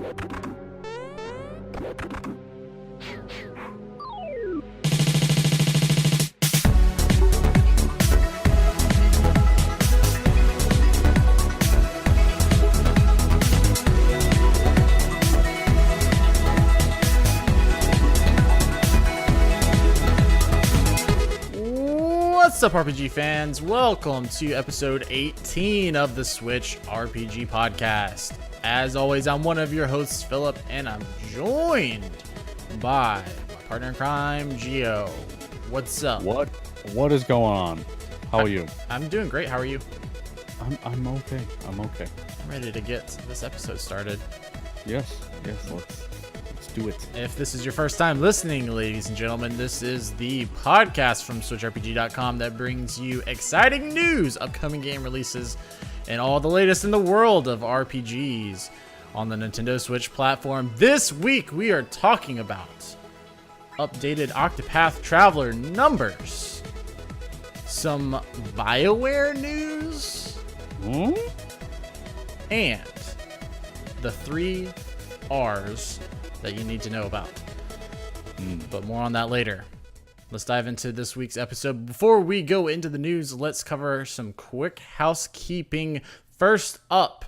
What's up, RPG fans? Welcome to episode 18 of the Switchrpg podcast. As always, I'm one of your hosts, Phillip, and I'm joined by my partner in crime, Geo. What's up? What is going on? How are you? I'm doing great. How are you? I'm okay. I'm ready to get this episode started. Yes. Let's do it. If this is your first time listening, ladies and gentlemen, this is the podcast from Switchrpg.com that brings you exciting news, upcoming game releases, and all the latest in the world of RPGs on the Nintendo Switch platform. This week, we are talking about updated Octopath Traveler numbers, some BioWare news, and the 3 R's that you need to know about. But more on that later. Let's dive into this week's episode. Before we go into the news, let's cover some quick housekeeping. First up,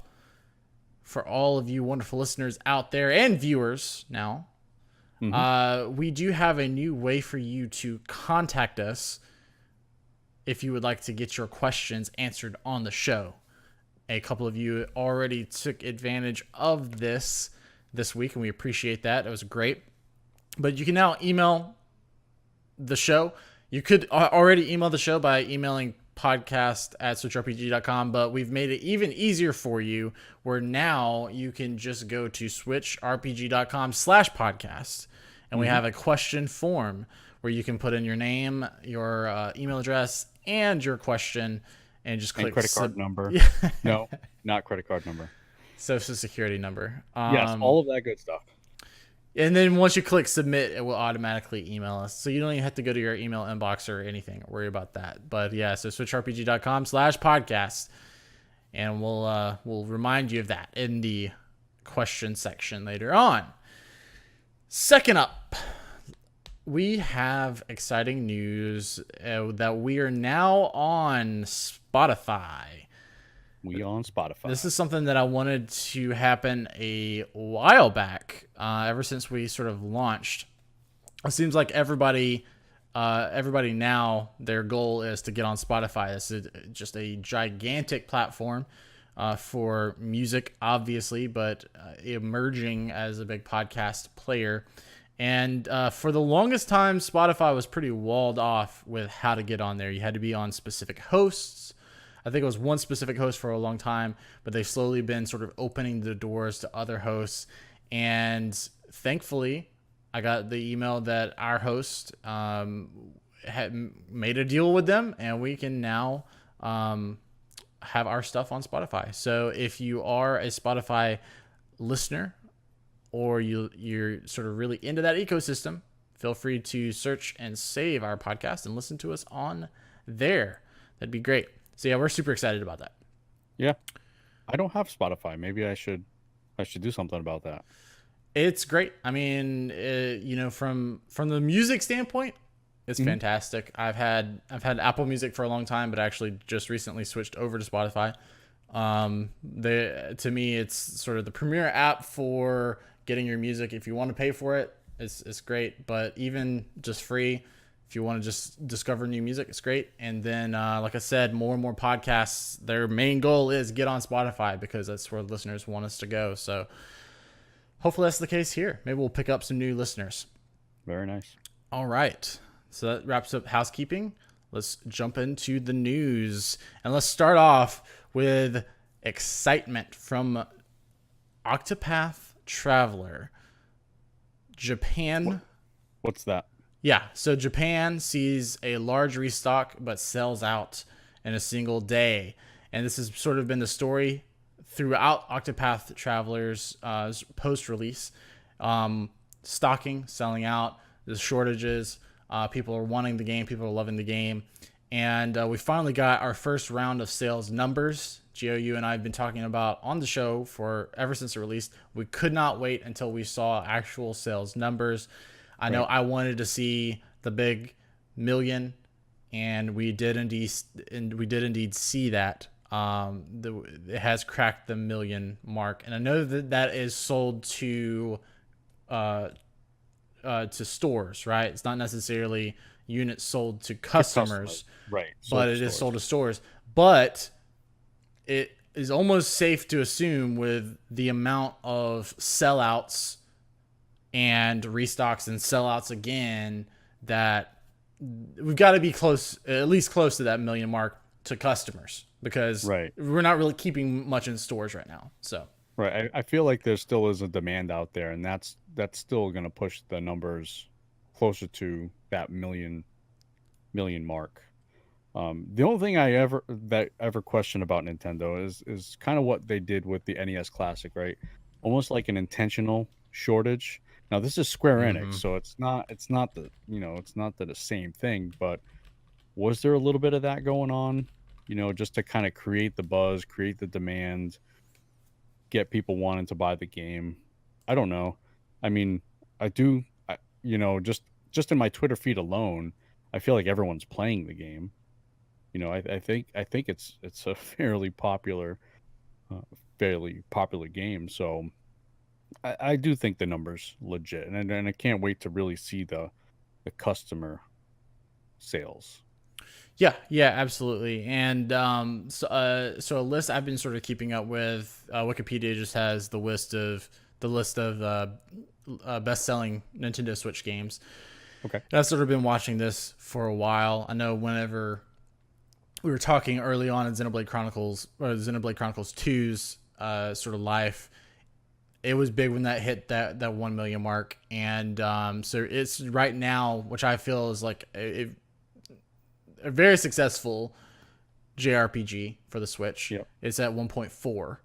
for all of you wonderful listeners out there and viewers now, we do have a new way for you to contact us if you would like to get your questions answered on the show. A couple of you already took advantage of this week, and we appreciate that. It was great. But you can now email the show. You could already email the show by emailing podcast@switchrpg.com, but we've made it even easier for you, where now you can just go to switchrpg.com/podcast, and we have a question form where you can put in your name, your email address, and your question, and just click credit card number. No, not credit card number. Social security number. Yes, all of that good stuff. And then once you click submit, it will automatically email us. So you don't even have to go to your email inbox or anything. Worry about that. But yeah, so switchrpg.com/podcast. And we'll remind you of that in the question section later on. Second up, we have exciting news that we are now on Spotify. We on Spotify. This is something that I wanted to happen a while back, ever since we sort of launched. It seems like everybody now, their goal is to get on Spotify. This is just a gigantic platform for music, obviously, but emerging as a big podcast player. And for the longest time, Spotify was pretty walled off with how to get on there. You had to be on specific hosts. I think it was one specific host for a long time, but they've slowly been sort of opening the doors to other hosts. And thankfully, I got the email that our host had made a deal with them, and we can now have our stuff on Spotify. So if you are a Spotify listener, or you're sort of really into that ecosystem, feel free to search and save our podcast and listen to us on there. That'd be great. So yeah, we're super excited about that. Yeah, I don't have Spotify. Maybe I should do something about that. It's great. I mean, from the music standpoint, it's fantastic. I've had Apple Music for a long time, but actually just recently switched over to Spotify. To me, it's sort of the premier app for getting your music. If you want to pay for it, it's great. But even just free, if you want to just discover new music, it's great. And then, like I said, more and more podcasts, their main goal is get on Spotify because that's where listeners want us to go. So hopefully that's the case here. Maybe we'll pick up some new listeners. Very nice. All right. So that wraps up housekeeping. Let's jump into the news. And let's start off with excitement from Octopath Traveler. Japan. What's that? Yeah, so Japan sees a large restock but sells out in a single day. And this has sort of been the story throughout Octopath Traveler's post-release. Stocking, selling out, there's shortages, people are wanting the game, people are loving the game. And we finally got our first round of sales numbers GOU and I have been talking about on the show for ever since it released. We could not wait until we saw actual sales numbers. I know I wanted to see the big million, and we did indeed see that. It has cracked the million mark, and I know that is sold to stores, right? It's not necessarily units sold to customers, right? but it is sold to stores. But it is almost safe to assume, with the amount of sellouts and restocks and sellouts again, that we've got to be close, at least close to that million mark to customers, because we're not really keeping much in stores right now. So I feel like there still is a demand out there, and that's still going to push the numbers closer to that million mark. The only thing I ever question about Nintendo is kind of what they did with the NES Classic, right? Almost like an intentional shortage. Now this is Square Enix, so it's not the it's not the same thing, but was there a little bit of that going on? Just to kind of create the buzz, create the demand, get people wanting to buy the game. I don't know. I mean, just in my Twitter feed alone, I feel like everyone's playing the game. I think it's a fairly popular game. So I do think the number's legit, and I can't wait to really see the customer sales. Yeah, absolutely. And so a list I've been sort of keeping up with. Wikipedia just has the list of best-selling Nintendo Switch games. Okay, and I've sort of been watching this for a while. I know whenever we were talking early on in Xenoblade Chronicles 2's sort of life, it was big when that hit that 1 million mark, and so it's right now, which I feel is like a very successful JRPG for the Switch. Yep. It's at 1.4.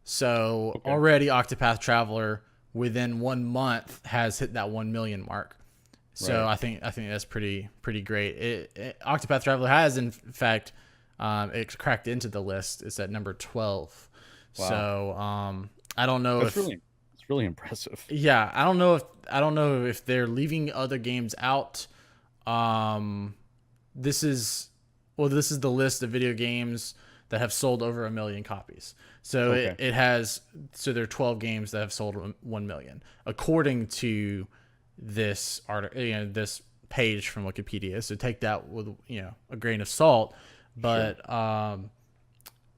So already Octopath Traveler within 1 month has hit that 1 million mark. So I think that's pretty great. Octopath Traveler has in fact it cracked into the list. It's at number 12. Wow. So I don't know it's really impressive. Yeah, I don't know if they're leaving other games out. This is the list of video games that have sold over 1 million copies. So it has, so there are 12 games that have sold 1 million according to this article, this page from Wikipedia. So take that with a grain of salt. But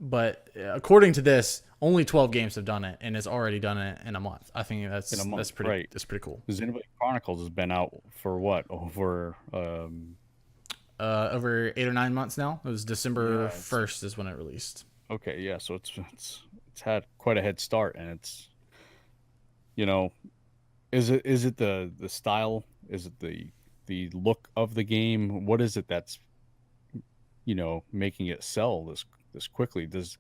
but according to this, only 12 games have done it, and it's already done it in a month. I think that's pretty cool. Xenoblade Chronicles has been out for what, over 8 or 9 months now. It was December 1st is when it released. Okay, yeah, so it's had quite a head start, and it's is it the style? Is it the look of the game? What is it that's making it sell this quickly? Does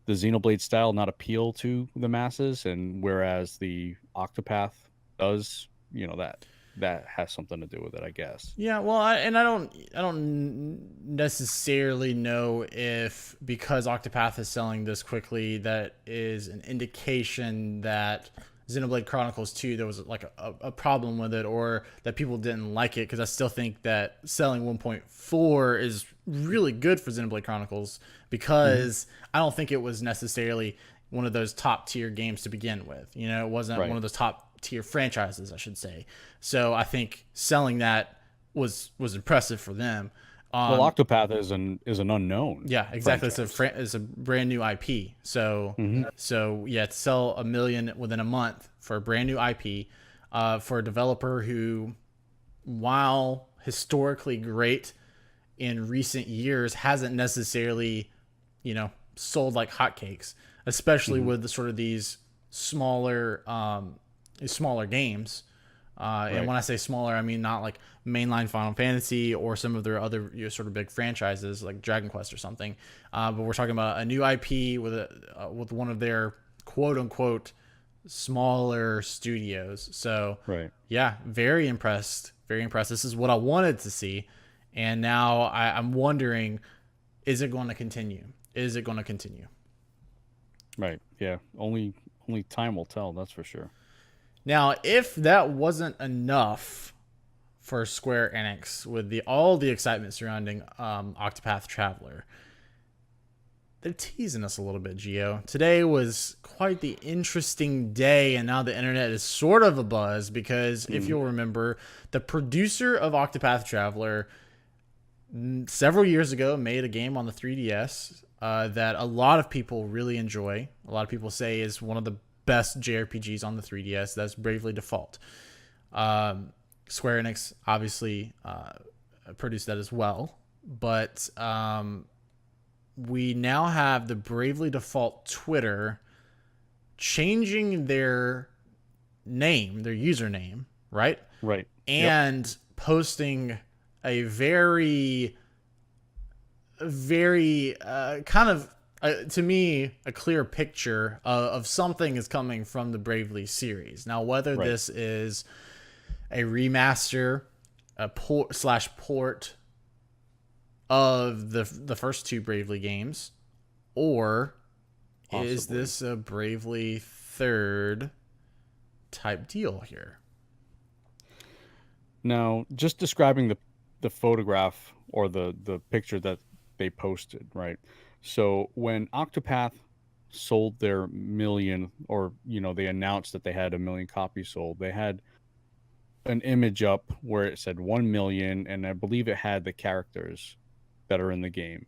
the Xenoblade style not appeal to the masses, and whereas the Octopath does, that has something to do with it, I guess. Yeah, well, I don't necessarily know if, because Octopath is selling this quickly, that is an indication that Xenoblade Chronicles 2, there was like a problem with it, or that people didn't like it, because I still think that selling 1.4 is really good for Xenoblade Chronicles, because I don't think it was necessarily one of those top tier games to begin with. It wasn't one of those top tier franchises, I should say. So I think selling that was impressive for them. Well, Octopath is an unknown. Yeah, exactly. It's a brand new IP. So to sell 1 million within a month for a brand new IP, for a developer who, while historically great in recent years, hasn't necessarily, sold like hotcakes, especially with the sort of these smaller games. And when I say smaller, I mean not like mainline Final Fantasy or some of their other sort of big franchises like Dragon Quest or something. But we're talking about a new IP with one of their quote unquote smaller studios. So yeah, very impressed. Very impressed. This is what I wanted to see. And now I'm wondering, is it going to continue? Right. Yeah. Only time will tell. That's for sure. Now, if that wasn't enough for Square Enix with all the excitement surrounding Octopath Traveler, they're teasing us a little bit, Geo. Today was quite the interesting day, and now the internet is sort of abuzz because if Mhm. you'll remember, the producer of Octopath Traveler several years ago made a game on the 3DS that a lot of people really enjoy. A lot of people say is one of the best JRPGs on the 3DS. That's Bravely Default. Square Enix obviously produced that as well, but we now have the Bravely Default Twitter changing their name, their username, right? Right. Yep. And posting a very kind of to me a clear picture of something is coming from the Bravely series. Now, whether Right. this is a remaster, a port of the first two Bravely games, or is Possibly. this a Bravely third type deal here? Now, just describing the photograph or the picture that they posted, right? So when Octopath sold their million, or they announced that they had a million copies sold, they had an image up where it said 1 million, and I believe it had the characters that are in the game.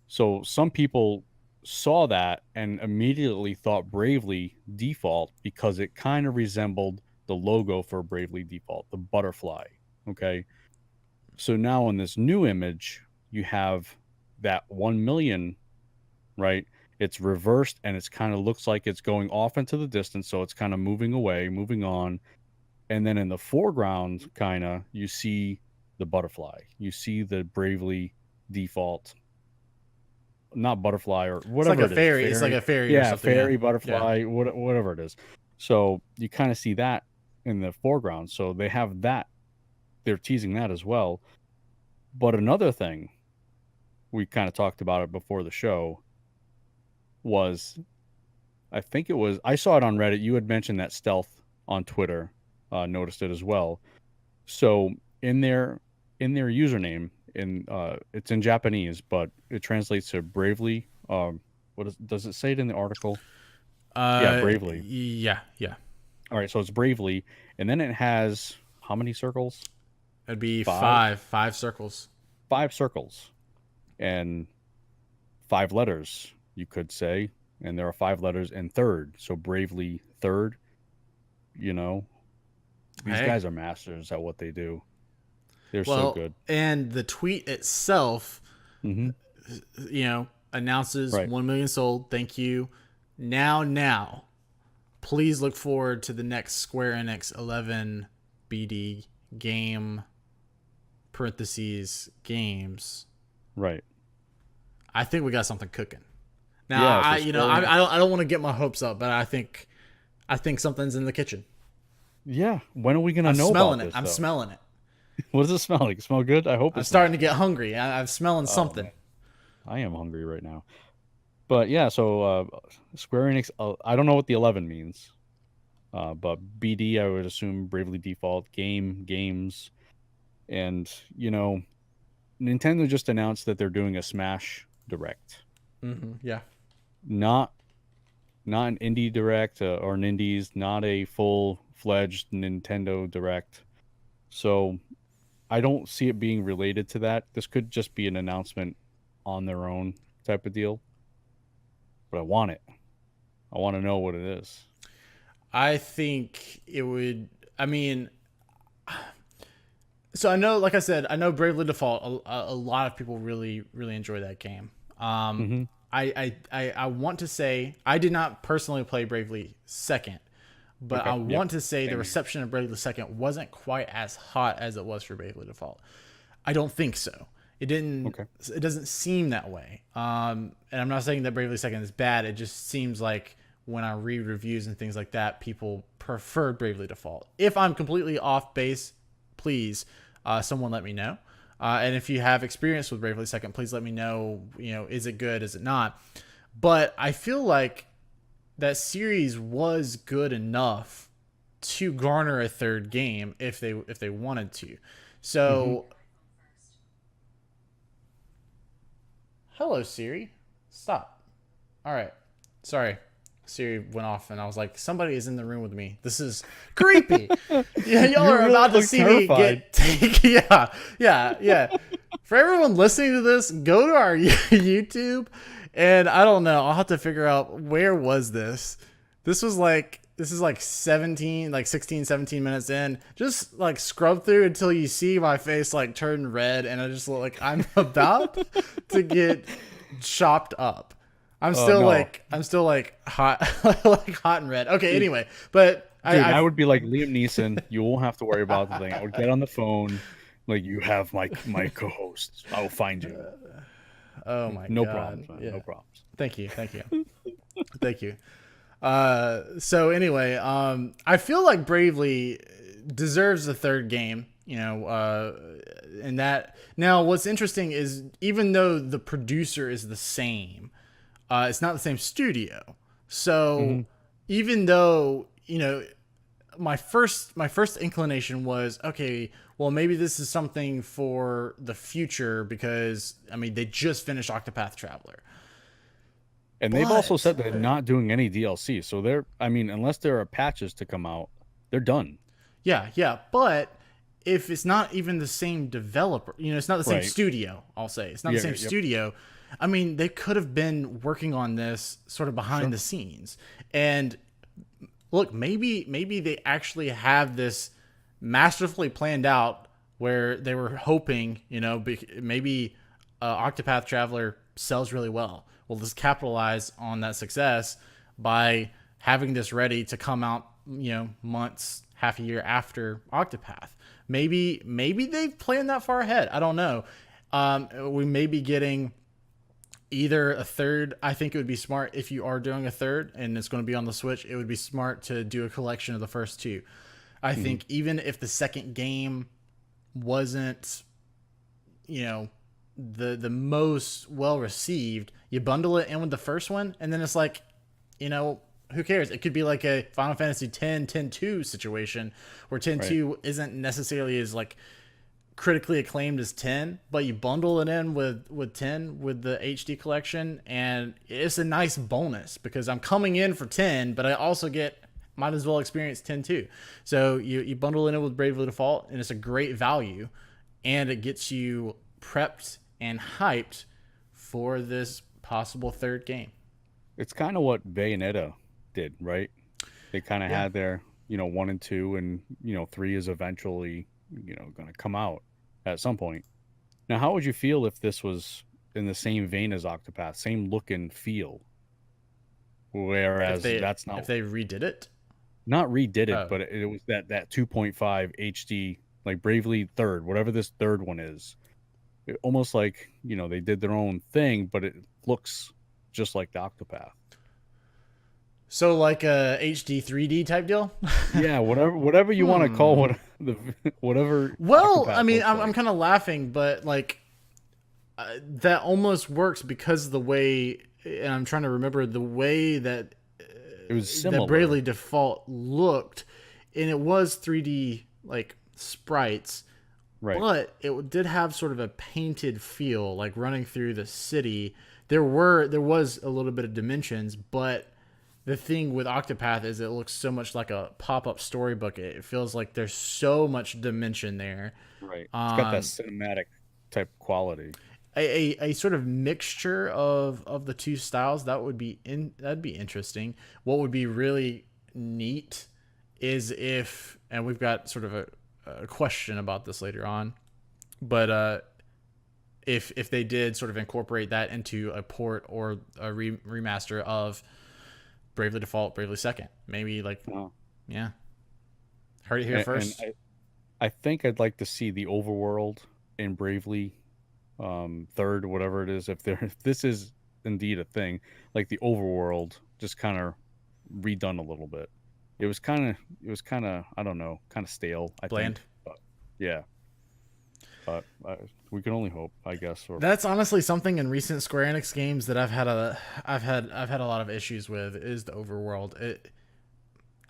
So some people saw that and immediately thought Bravely Default because it kind of resembled the logo for Bravely Default, the butterfly. Okay. So now in this new image, you have that 1 million, right? It's reversed and it's kind of looks like it's going off into the distance. So it's kind of moving away, moving on. And then in the foreground, kind of, you see the butterfly. You see the Bravely Default, not butterfly or It's like whatever a it is, fairy. It's like fairy. a fairy or Yeah, something. Yeah. fairy, Yeah. butterfly, whatever it is. So you kind of see that in the foreground. So they have that. They're teasing that as well. But another thing, we kind of talked about it before the show, was I think it was I saw it on Reddit. You had mentioned that Stealth on Twitter noticed it as well. So in their username, it's in Japanese, but it translates to bravely. Does it say it in the article? Yeah, bravely. Yeah. Yeah. All right, so it's bravely, and then it has how many circles? It'd be Five, five circles. 5 circles, and 5 letters. You could say, and there are 5 letters in third. So bravely third. You know, these Hey. guys are masters at what they do. They're so Well, good. and the tweet itself, Mm-hmm. announces Right. 1 million sold. Thank you. Now, please look forward to the next Square Enix 11 BD game parentheses games. Right. I think we got something cooking. Now, Yeah. So Square Enix. I don't want to get my hopes up, but I think something's in the kitchen. Yeah. When are we gonna I'm know about smelling it. this I'm though? smelling it. What does it smell like? Smell good? I hope I'm it smells starting to good. get hungry. I'm smelling Oh something. man, I am hungry right now. But yeah, so Square Enix. I don't know what the 11 means. But BD, I would assume Bravely Default games, and Nintendo just announced that they're doing a Smash Direct, Yeah. not an indie direct or an indies, not a full fledged Nintendo Direct. So I don't see it being related to that. This could just be an announcement on their own type of deal. But I want it. I want to know what it is. I think it would. I mean, so I know, like I said, I know Bravely Default. A lot of people really enjoy that game. Mm-hmm. I want to say I did not personally play Bravely Second, but I Okay. Yep. want to say the Same here. reception of Bravely Second wasn't quite as hot as it was for Bravely Default. I don't think so. It didn't. Okay. It doesn't seem that way. And I'm not saying that Bravely Second is bad. It just seems like when I read reviews and things like that, people prefer Bravely Default. If I'm completely off base, please, someone let me know. And if you have experience with Bravely Second, please let me know. Is it good? Is it not? But I feel like that series was good enough to garner a third game if they wanted to. Hmm. So, hello Siri, stop. All right, sorry. Siri went off, and I was like, somebody is in the room with me. This is creepy. Yeah, y'all You are really about to look see me terrified. get taken. Yeah, yeah, yeah. For everyone listening to this, go to our YouTube, and I don't know. I'll have to figure out where was this. This is like 17, like 16, 17 minutes in. Just like scrub through until you see my face like turn red, and I just look like I'm about to get chopped up. No, I'm still like hot, like hot and red. Okay, It- anyway, but dude, I I've would be like Liam Neeson. You won't have to worry about the thing. I would get on the phone, like you have my co-host. I will find you. oh my No god, problems, man. yeah. No problems. Thank you, thank you. So anyway, I feel like Bravely deserves a third game. And that now what's interesting is even though the producer is the same, it's not the same studio. So Hmm. even though my first inclination was okay, well maybe this is something for the future because I mean they just finished Octopath Traveler, And they've also but said they're not doing any DLC. So they're, I mean, unless there are patches to come out, they're done. yeah, but if it's not even the same developer, it's not the same Right. studio. I'll say it's not the Yeah. same Yep. studio. I mean, they could have been working on this sort of behind Sure. the scenes, and look, maybe they actually have this masterfully planned out where they were hoping, maybe Octopath Traveler sells really well. Well, let's capitalize on that success by having this ready to come out, months, half a year after Octopath. Maybe they've planned that far ahead. I don't know. We may be getting either a third. I think it would be smart if you are doing a third and it's going to be on the Switch. It would be smart to do a collection of the first two. I Hmm. think even if the second game wasn't, you know, the most well received, you bundle it in with the first one, and then it's like, who cares? It could be like a Final Fantasy 10, 10-2 situation where Right. 10-2 isn't necessarily as like critically acclaimed as 10, but you bundle it in with 10 with the HD collection, and it's a nice bonus because I'm coming in for 10, but I also might as well experience 10 too. So you bundle it in with Bravely Default, and it's a great value, and it gets you prepped and hyped for this possible third game. It's kind of what Bayonetta did, right? They kind of Yeah. had their, 1 and 2, and, 3 is eventually, going to come out at some point. Now, how would you feel if this was in the same vein as Octopath, same look and feel? If Whereas they that's if not they redid it. not redid it, Oh. but it was that 2.5 HD, like Bravely Third, whatever this third one is. Almost like, they did their own thing, but it looks just like the Octopath. So like a HD 3D type deal? Yeah, whatever you want to call Hmm. what the whatever Well, I Octopath mean, looks I'm like. kind of laughing, but like that almost works because of the way, and I'm trying to remember the way It was that similar, Bravely Default looked, and it was 3D like sprites, right? but it did have sort of a painted feel, like running through the city. There was a little bit of dimensions, but the thing with Octopath is it looks so much like a pop up storybook. It feels like there's so much dimension there. Right. It's got that Um, cinematic type quality. a sort of mixture of the two styles that'd be interesting. What would be really neat is if, and we've got sort of a question about this later on, but if they did sort of incorporate that into a port or a remaster of Bravely Default, Bravely Second, maybe like, Uh, yeah, heard it here and first. I think I'd like to see the overworld in Bravely Third, whatever it is. If this is indeed a thing, like the overworld, just kind of redone a little bit. It was kind of I don't know, kind of stale, I think. Bland. But yeah, but we can only hope, I guess. Or That's honestly something in recent Square Enix games that I've had a lot of issues with is the overworld.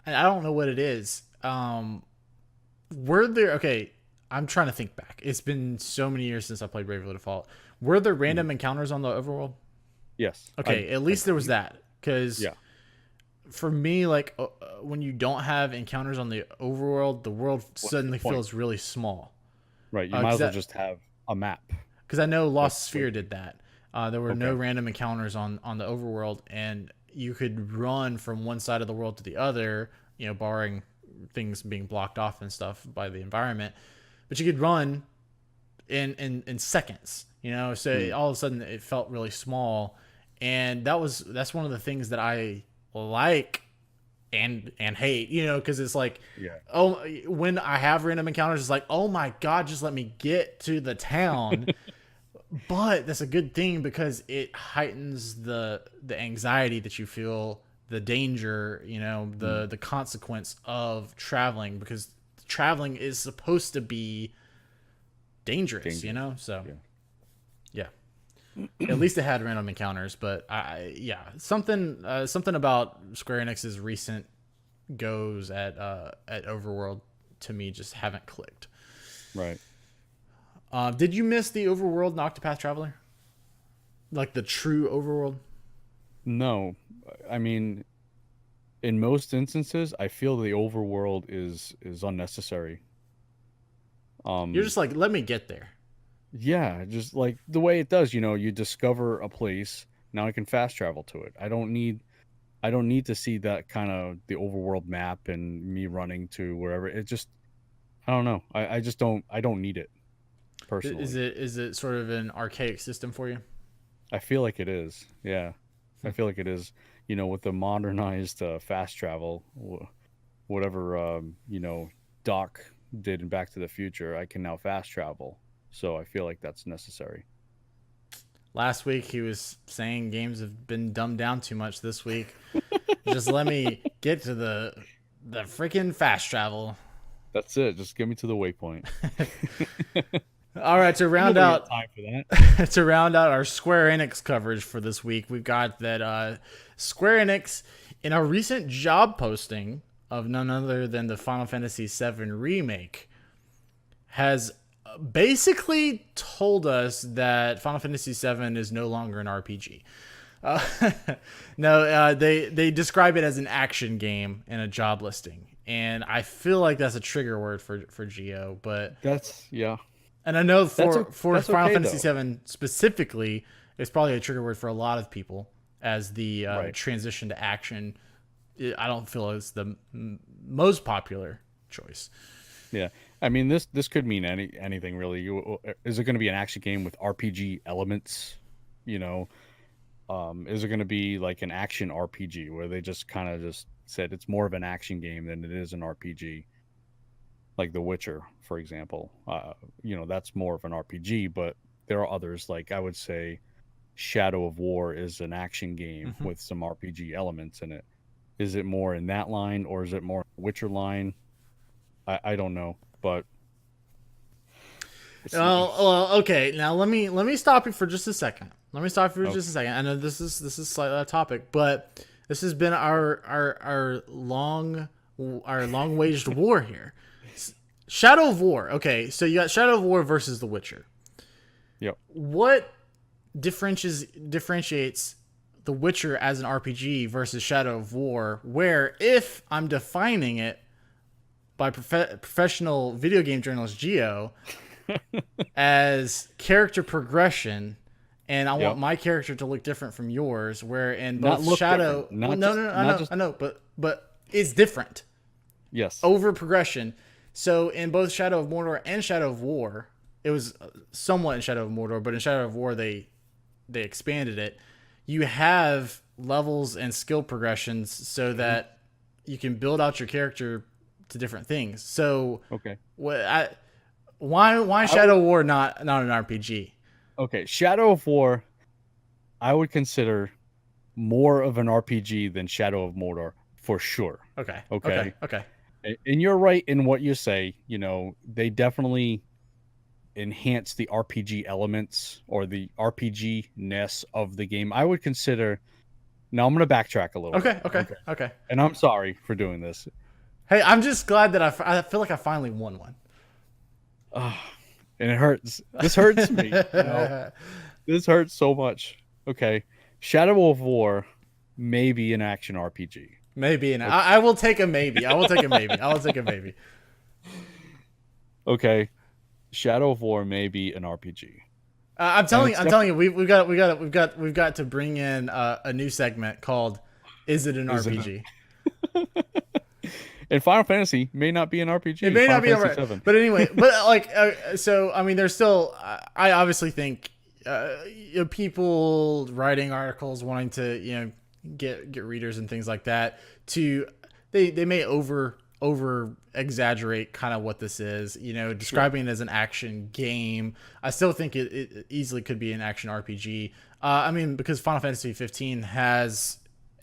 I don't know what it is. Were there okay? I'm trying to think back. It's been so many years since I played Bravely Default. Were there Mhm. random encounters on the overworld? Yes, Okay, at I least there was believe. that. Because Yeah, for me, like when you don't have encounters on the overworld, the world what's the suddenly point? feels really small. Right, you might Because as well just have a map. I know With Lost Sphere did that. There were no okay, random encounters on the overworld, and you could run from one side of the world to the other. Barring things being blocked off and stuff by the environment, but you could run in seconds. So mm, all of a sudden it felt really small, and that's one of the things that I like and hate, because it's like, yeah, oh, when I have random encounters, it's like, oh my god, just let me get to the town. But that's a good thing because it heightens the anxiety that you feel, the danger, mm, the consequence of traveling, because traveling is supposed to be dangerous, dangerous. so Yeah, yeah. At least it had random encounters, but yeah, something about Square Enix's recent goes at Overworld to me just haven't clicked. right. Did you miss the Overworld in Octopath Traveler? Like the true Overworld? No, I mean, in most instances, I feel the overworld is unnecessary. You're Um, just like, let me get there. yeah, just like the way it does, you discover a place, now I can fast travel to it. I don't need to see that kind of the overworld map and me running to wherever. It just I don't know. I don't need it Is personally. it is it sort of an archaic system for you? I feel like it is. Yeah. I feel like it is, with the modernized fast travel, whatever Doc did in Back to the Future, I can now fast travel. So I feel like that's necessary. Last week he was saying games have been dumbed down too much. This week, just let me get to the freaking fast travel. That's it. Just get me to the waypoint. All right, to round Nobody has out time for that. to round out our Square Enix coverage for this week, we've got that Square Enix in a recent job posting of none other than the Final Fantasy VII remake has basically told us that Final Fantasy VII is no longer an RPG. Uh, no, they describe it as an action game in a job listing, and I feel like that's a trigger word for Geo. But That's yeah. and I know That's for that's Final okay Fantasy though. VII specifically, it's probably a trigger word for a lot of people as the Right. transition to action. I don't feel it's the most popular choice. Yeah. I mean this could mean anything really. Is it going to be an action game with RPG elements? You know, is it going to be like an action RPG where they just kind of just said it's more of an action game than it is an RPG? Like The Witcher, for example. That's more of an RPG, but there are others like I would say Shadow of War is an action game Mm-hmm. with some RPG elements in it. Is it more in that line or is it more Witcher line? I don't know, but it's Okay. Now let me stop you for just a second. Let me stop you for just a second. I know this is slightly off topic, but this has been our long waged war here. Shadow of War. Okay, so you got Shadow of War versus The Witcher. yep. What differentiates The Witcher as an RPG versus Shadow of War? Where if I'm defining it by professional video game journalist Geo as character progression, and I want Yep. my character to look different from yours. Where in Not both look Shadow, different. well, Not no, just no, no, not I just know, but it's different yes. over progression. So in both Shadow of Mordor and Shadow of War, it was somewhat in Shadow of Mordor, but in Shadow of War they expanded it. You have levels and skill progressions so Mhm. that you can build out your character to different things. So Okay. why I would Shadow of War not an RPG? okay, Shadow of War I would consider more of an RPG than Shadow of Mordor for sure. Okay, okay, Okay? okay. And you're right in what you say, they definitely enhance the RPG elements or the RPG-ness of the game. I would consider. Now I'm going to backtrack a little bit. Okay. And I'm sorry for doing this. Hey, I'm just glad that I feel like I finally won one. And it hurts. This hurts me. This hurts so much. Okay. Shadow of War may be an action RPG. Maybe, and I will take a maybe. I will take a maybe. Okay. Shadow of War may be an RPG. I'm telling you, we've got to bring in a new segment called "Is it an RPG?" And Final Fantasy may not be an RPG. It may not be RPG, but anyway, so I mean, there's still. I obviously think people writing articles, wanting to get readers and things like that, they may over exaggerate kind of what this is, describing it as an action game. I still think it easily could be an action RPG. I mean, because Final Fantasy 15 has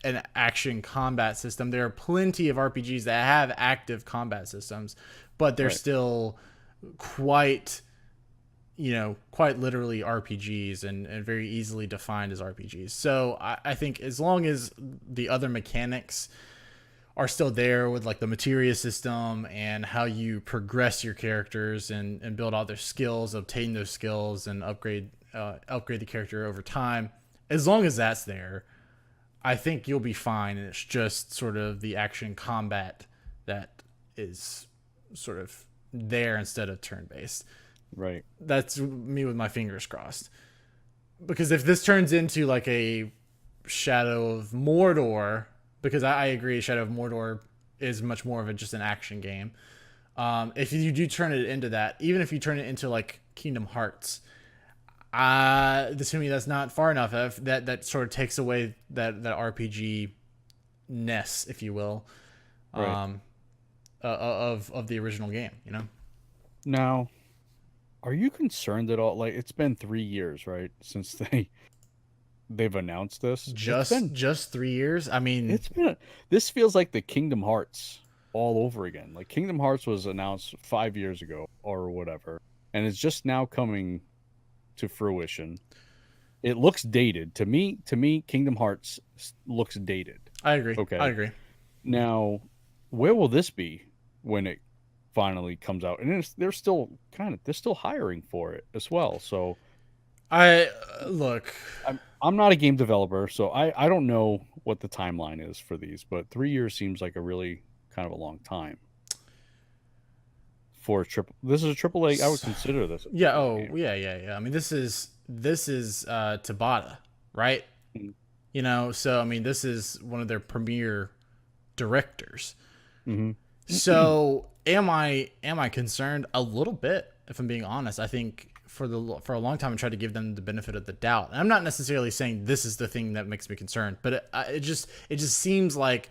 an action combat system. There are plenty of RPGs that have active combat systems, but they're still quite literally RPGs and very easily defined as RPGs. So I think as long as the other mechanics are still there with like the materia system and how you progress your characters and build out their skills, obtain those skills, and upgrade the character over time, as long as that's there, I think you'll be fine. And it's just sort of the action combat that is sort of there instead of turn-based. Right. That's me with my fingers crossed. Because if this turns into like a Shadow of Mordor, because I agree Shadow of Mordor is much more of just an action game. If you do turn it into that, even if you turn it into like Kingdom Hearts, to me that's not far enough. That sort of takes away that RPG-ness, if you will, of the original game. Now, are you concerned at all? Like, it's been 3 years, right, since they've announced this. Just 3 years. I mean, this feels like the Kingdom Hearts all over again. Like Kingdom Hearts was announced 5 years ago or whatever, and it's just now coming to fruition. It looks dated to me. Kingdom Hearts looks dated. I agree. Okay, I agree. Now, where will this be when it finally comes out? And they're still hiring for it as well. So I'm not a game developer, so I don't know what the timeline is for these, but 3 years seems like a really kind of a long time for this is a AAA. I would consider this. Yeah. Oh, game. Yeah. I mean, this is Tabata, right? Mm-hmm. So I mean, this is one of their premier directors. Mm-hmm. So am I concerned a little bit? If I'm being honest, I think for a long time I tried to give them the benefit of the doubt. And I'm not necessarily saying this is the thing that makes me concerned, but it just seems like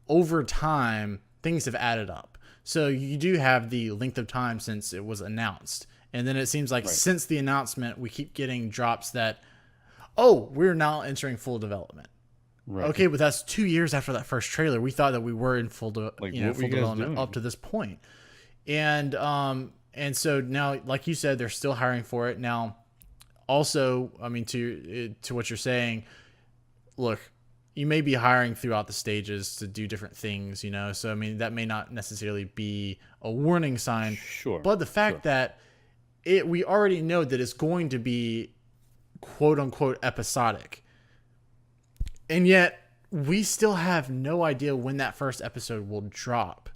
over time things have added up. So you do have the length of time since it was announced, and then it seems like since the announcement we keep getting drops that, we're now entering full development. Right. Okay, but that's 2 years after that first trailer. We thought that we were in full development up to this point. And so now, like you said, they're still hiring for it. Now, also, I mean, to what you're saying, look, you may be hiring throughout the stages to do different things, So, I mean, that may not necessarily be a warning sign. Sure. But the fact that we already know that it's going to be quote unquote episodic. And yet we still have no idea when that first episode will drop.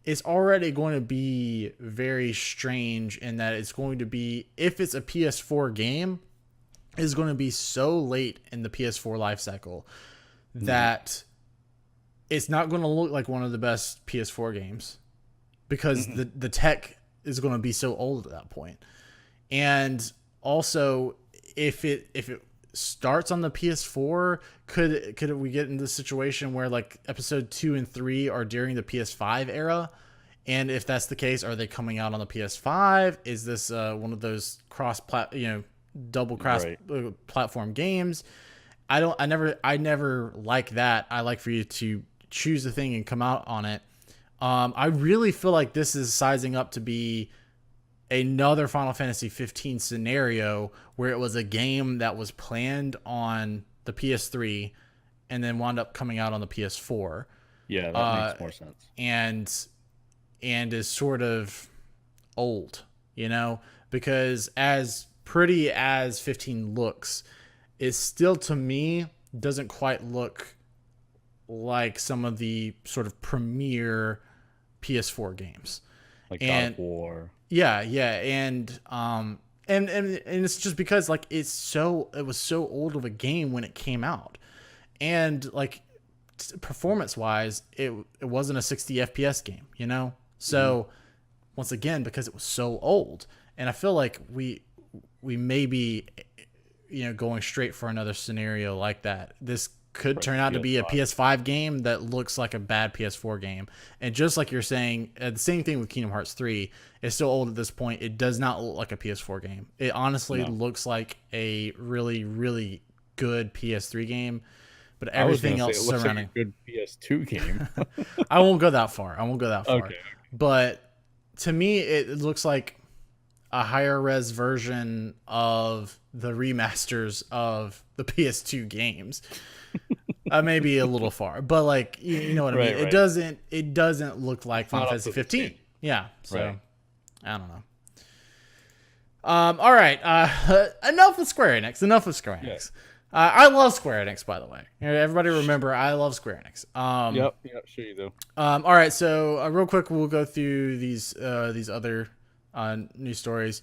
It's already going to be very strange in that it's going to be, if it's a PS4 game, it's going to be so late in the PS4 life cycle that it's not going to look like one of the best PS4 games because the tech is going to be so old at that point. And also, if it starts on the PS4, could we get into the situation where like episode 2 and 3 are during the PS5 era? And if that's the case, are they coming out on the PS5? Is this one of those double cross platform games? I never like that. I like for you to choose the thing and come out on it. I really feel like this is sizing up to be another Final Fantasy 15 scenario where it was a game that was planned on the PS3 and then wound up coming out on the PS4. Yeah, that makes more sense. And is sort of old, because as pretty as 15 looks, it still to me doesn't quite look like some of the sort of premier PS4 games. Like God of War. Yeah, and it's just because like it was so old of a game when it came out. And like performance wise, it wasn't a 60 FPS game, So once again, because it was so old, and I feel like we may be, going straight for another scenario like that. This could turn out to be a PS5 game that looks like a bad PS4 game. And just like you're saying, the same thing with Kingdom Hearts 3. It's so old at this point, it does not look like a PS4 game. It honestly looks like a really, really good PS3 game. But everything else surrounding like a good PS2 game. I won't go that far. Okay. But to me, it looks like a higher res version of the remasters of the PS2 games. Maybe a little far, but like you know what I mean. Right. It doesn't look like Final Fantasy 15. Yeah. So right. I don't know. All right. Enough with Square Enix. Yeah. I love Square Enix, by the way. Everybody remember, I love Square Enix. Yep, sure you do. All right, so real quick, we'll go through these other news stories.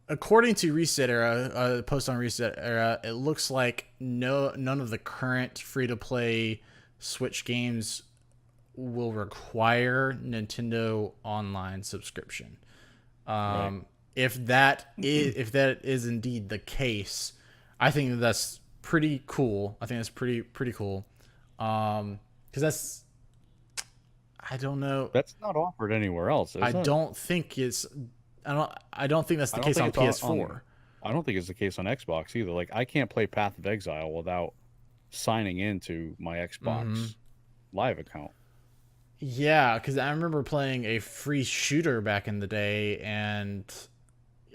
According to Reset Era, post on Reset Era, it looks like none of the current free-to-play Switch games will require Nintendo Online subscription. Right. If that is indeed the case, I think that's pretty cool. I think that's pretty cool. Because I don't know. That's not offered anywhere else. I don't think that's the case on PS4. I don't think it's the case on Xbox either. Like I can't play Path of Exile without signing into my Xbox Live account. Yeah, because I remember playing a free shooter back in the day, and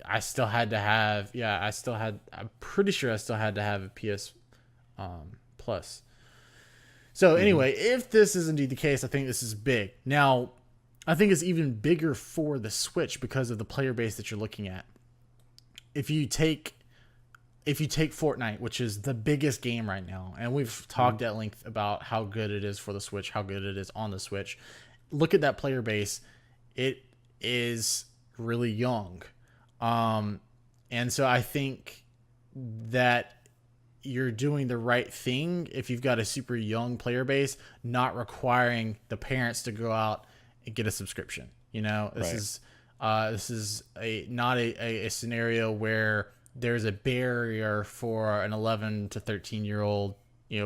I still had to have. I'm pretty sure I still had to have a PS Plus. So anyway, if this is indeed the case, I think this is big. Now, I think it's even bigger for the Switch because of the player base that you're looking at. If you take Fortnite, which is the biggest game right now, and we've talked at length about how good it is for the Switch, how good it is on the Switch. Look at that player base. It is really young. And so I think that you're doing the right thing if you've got a super young player base, not requiring the parents to go out and get a subscription. This is not a scenario where there's a barrier for an 11 to 13-year-old,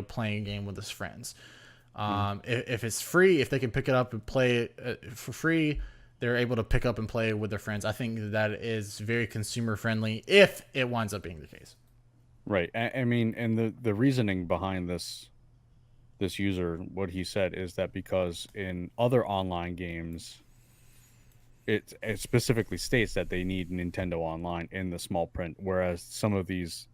playing a game with his friends. If it's free, if they can pick it up and play it for free, they're able to pick up and play with their friends. I think that is very consumer friendly if it winds up being the case. Right. I mean, and the reasoning behind this user, what he said is that because in other online games, it specifically states that they need Nintendo Online in the small print, whereas some of these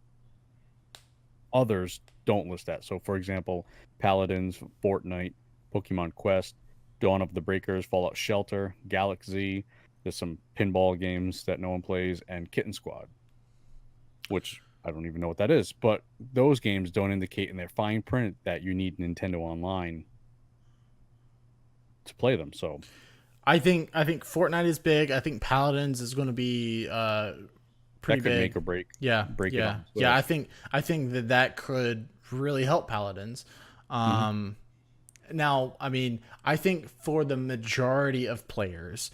others don't list that. So, for example, Paladins, Fortnite, Pokemon Quest, Dawn of the Breakers, Fallout Shelter, Galaxy. There's some pinball games that no one plays, and Kitten Squad, which I don't even know what that is. But those games don't indicate in their fine print that you need Nintendo Online to play them. So I think Fortnite is big. I think Paladins is going to be pretty that could big. Make or break. Yeah, break yeah, it yeah. I think that could really help Paladins. Now, I mean, I think for the majority of players,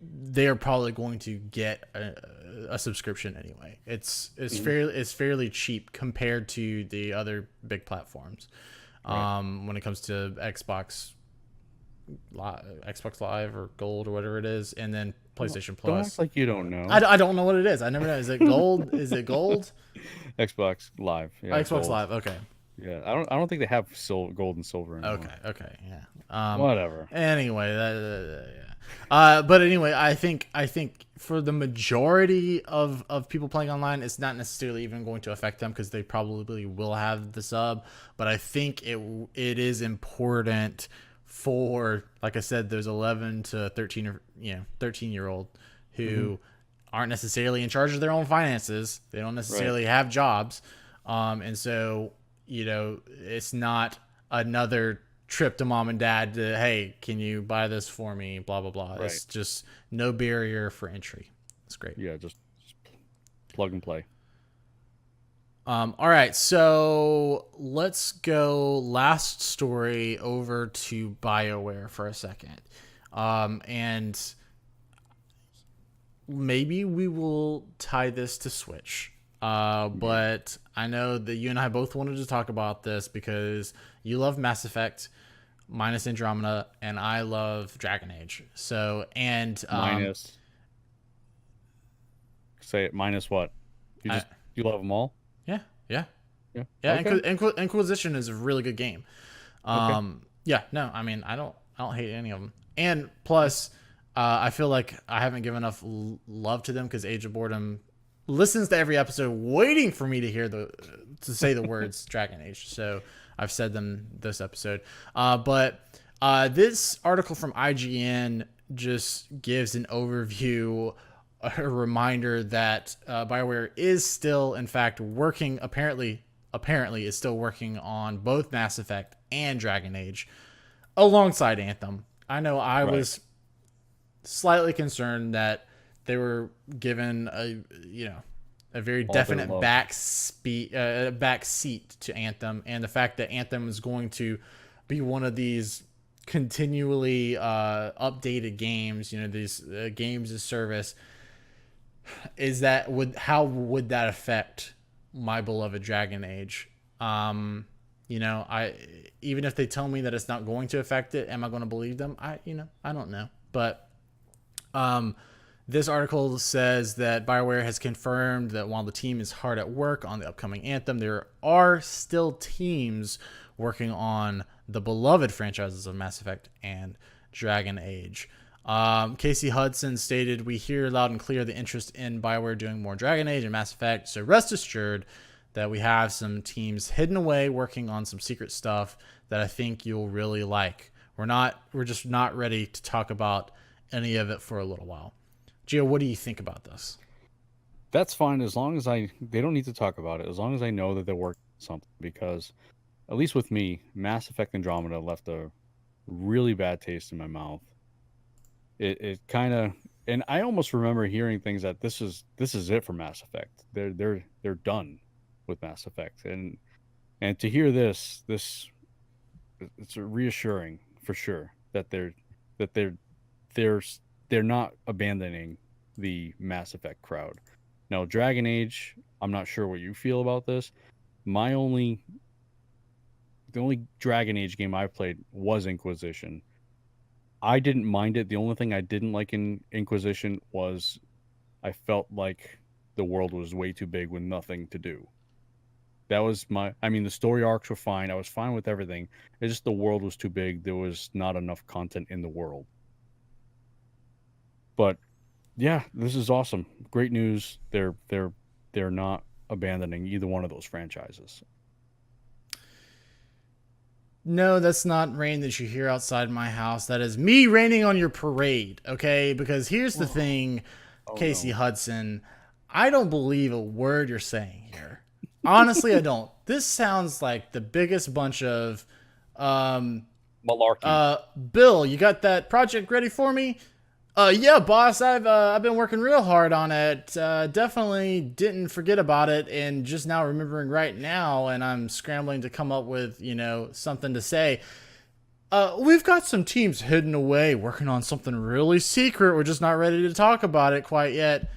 they are probably going to get a subscription anyway. It's fairly cheap compared to the other big platforms. Right. When it comes to Xbox Live or Gold or whatever it is, and then PlayStation Plus. Don't act like you don't know. I don't know what it is. I never know. Is it Gold? Is it Gold? Xbox Live. Yeah, Xbox Gold. Live. Okay. Yeah, I don't think they have gold and silver anymore. Okay, yeah. Whatever. Anyway, yeah. But anyway, I think for the majority of people playing online, it's not necessarily even going to affect them because they probably will have the sub. But I think it is important for, like I said, those 11 to 13 or 13-year-old who aren't necessarily in charge of their own finances. They don't necessarily have jobs, and so it's not another trip to mom and dad to, hey, can you buy this for me, blah blah blah. Right. It's just no barrier for entry. It's great. Yeah, just plug and play. All right, so let's go last story over to BioWare for a second, and maybe we will tie this to Switch. But I know that you and I both wanted to talk about this because you love Mass Effect minus Andromeda, and I love Dragon Age. So, and Minus, say it, minus what? I, You love them all? yeah, yeah, Yeah. yeah. Okay. Inquisition is a really good game. Okay. Yeah, no, I mean, I don't hate any of them. And plus, I feel like I haven't given enough love to them because Age of Boredom listens to every episode, waiting for me to say the words Dragon Age. So I've said them this episode. But this article from IGN just gives an overview, a reminder that BioWare is still, in fact, working. Apparently, is still working on both Mass Effect and Dragon Age alongside Anthem. I know I was slightly concerned that they were given a very definite back seat to Anthem, and the fact that Anthem is going to be one of these continually updated games, these games as service, how would that affect my beloved Dragon Age? I even if they tell me that it's not going to affect it, am I going to believe them? I don't know, but this article says that BioWare has confirmed that while the team is hard at work on the upcoming Anthem, there are still teams working on the beloved franchises of Mass Effect and Dragon Age. Casey Hudson stated, "We hear loud and clear the interest in BioWare doing more Dragon Age and Mass Effect, so rest assured that we have some teams hidden away working on some secret stuff that I think you'll really like. We're just not ready to talk about any of it for a little while." Gio, what do you think about this? That's fine as long as they don't need to talk about it, as long as I know that they're working on something, because at least with me, Mass Effect Andromeda left a really bad taste in my mouth. It kind of, and I almost remember hearing things that this is it for Mass Effect. They're done with Mass Effect, and to hear this it's reassuring for sure that they're not abandoning the Mass Effect crowd. Now, Dragon Age, I'm not sure what you feel about this. The only Dragon Age game I've played was Inquisition. I didn't mind it. The only thing I didn't like in Inquisition was I felt like the world was way too big with nothing to do. That was the story arcs were fine. I was fine with everything. It's just the world was too big. There was not enough content in the world. But yeah, this is awesome. Great news. They're not abandoning either one of those franchises. No, that's not rain that you hear outside my house. That is me raining on your parade, okay? Because here's the thing, Casey Hudson. I don't believe a word you're saying here. Honestly, I don't. This sounds like the biggest bunch of malarkey. Bill, you got that project ready for me? Yeah, boss, I've been working real hard on it. Definitely didn't forget about it, and just now remembering right now, and I'm scrambling to come up with, something to say. We've got some teams hidden away working on something really secret. We're just not ready to talk about it quite yet.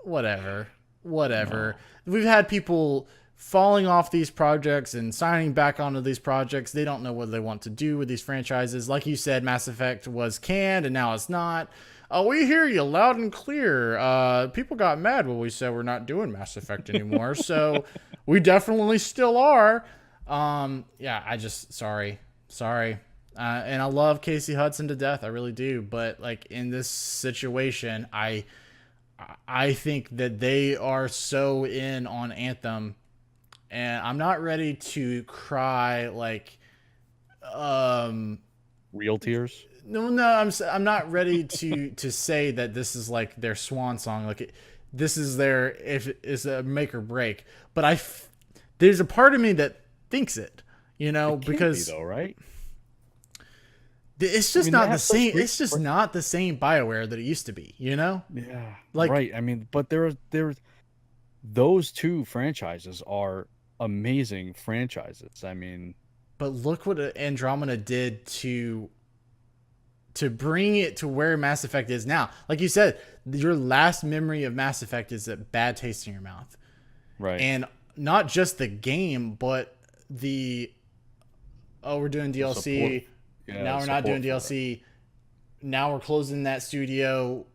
Whatever. No. We've had people falling off these projects and signing back onto these projects. They don't know what they want to do with these franchises. Like you said, Mass Effect was canned and now it's not. We hear you loud and clear. People got mad when we said we're not doing Mass Effect anymore. So we definitely still are. Yeah, sorry. And I love Casey Hudson to death. I really do. But like in this situation, I think that they are so in on Anthem, and I'm not ready to cry like, um, Real tears. no, I'm not ready to say that this is like their swan song. Like this is their if it's a make or break. But there's a part of me that thinks it, It can't be because though, right? it's just I mean, they not the have such same. great. It's just not the same BioWare that it used to be. Yeah, Like, right. I mean, but there, those two franchises are amazing franchises. I mean, but look what Andromeda did to bring it to where Mass Effect is now. Like you said, your last memory of Mass Effect is a bad taste in your mouth, right. and not just the game, but the we're doing The support, DLC. yeah, Now the we're not doing support for it. DLC. Now we're closing that studio.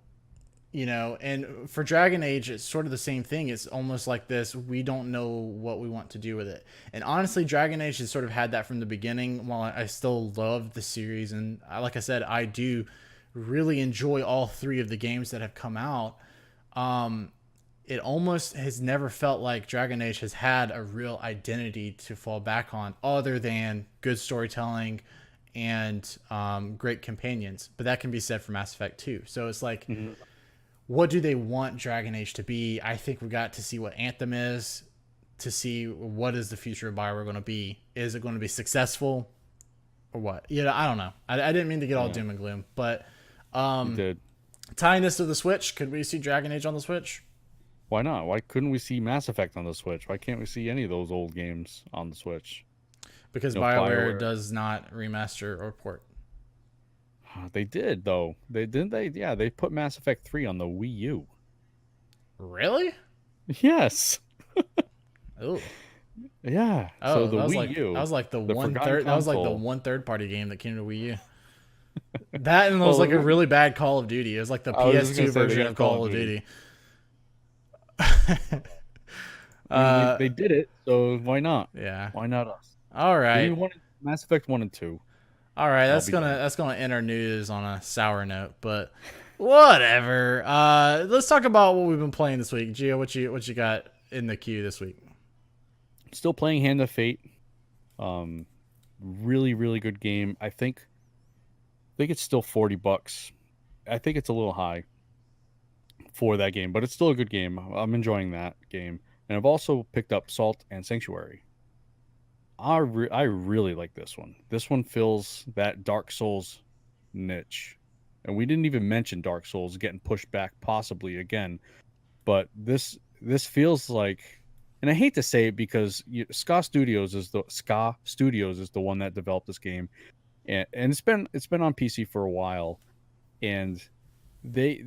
And for Dragon Age, it's sort of the same thing. It's almost like this: we don't know what we want to do with it. And honestly, Dragon Age has sort of had that from the beginning. While I still love the series, and like I said, I do really enjoy all three of the games that have come out. It almost has never felt like Dragon Age has had a real identity to fall back on, other than good storytelling and great companions. But that can be said for Mass Effect too. So it's like, Mhm. what do they want Dragon Age to be? I think we got to see what Anthem is, to see what is the future of BioWare going to be. Is it going to be successful or what? I don't know. I didn't mean to get all Yeah, doom and gloom, but you did. tying this to the Switch, could we see Dragon Age on the Switch? Why not? Why couldn't we see Mass Effect on the Switch? Why can't we see any of those old games on the Switch? Because BioWare BioWare. does not remaster or port. They did though. They didn't. They yeah. They put Mass Effect 3 on the Wii U. Really? Yes. Oh. Yeah. So Oh, the Wii that U, was like the the one forgotten third. That was like the console. one third party game that came to Wii U. That, and it was Well, like a really bad Call of Duty. It was like the I was just PS2 gonna say they version got of Call of Call of Duty. Duty. I mean, uh, they did it, so why not? yeah. Why not us? All Give me right. one, Mass Effect 1 and 2, All right. and I'll That's be gonna done. that's gonna end our news on a sour note, but whatever. Let's talk about what we've been playing this week. Gio, what you got in the queue this week? Still playing Hand of Fate. Um, really, really good game. I think it's still $40. I think it's a little high for that game, but it's still a good game. I'm enjoying that game, and I've also picked up Salt and Sanctuary. I really like this one. This one fills that Dark Souls niche, and we didn't even mention Dark Souls getting pushed back possibly again. But this feels like, and I hate to say it because Ska Studios is the one that developed this game, and it's been on PC for a while, and they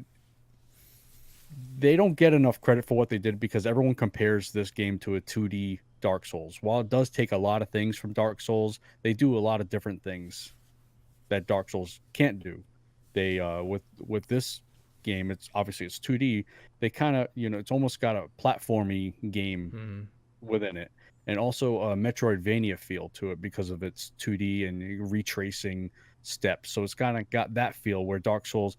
they don't get enough credit for what they did because everyone compares this game to a 2D Dark Souls. While it does take a lot of things from Dark Souls, they do a lot of different things that Dark Souls can't do. They with this game, it's 2D. They kind of, it's almost got a platformy game Hmm. within it, and also a Metroidvania feel to it because of its 2D and retracing steps. So it's kind of got that feel where Dark Souls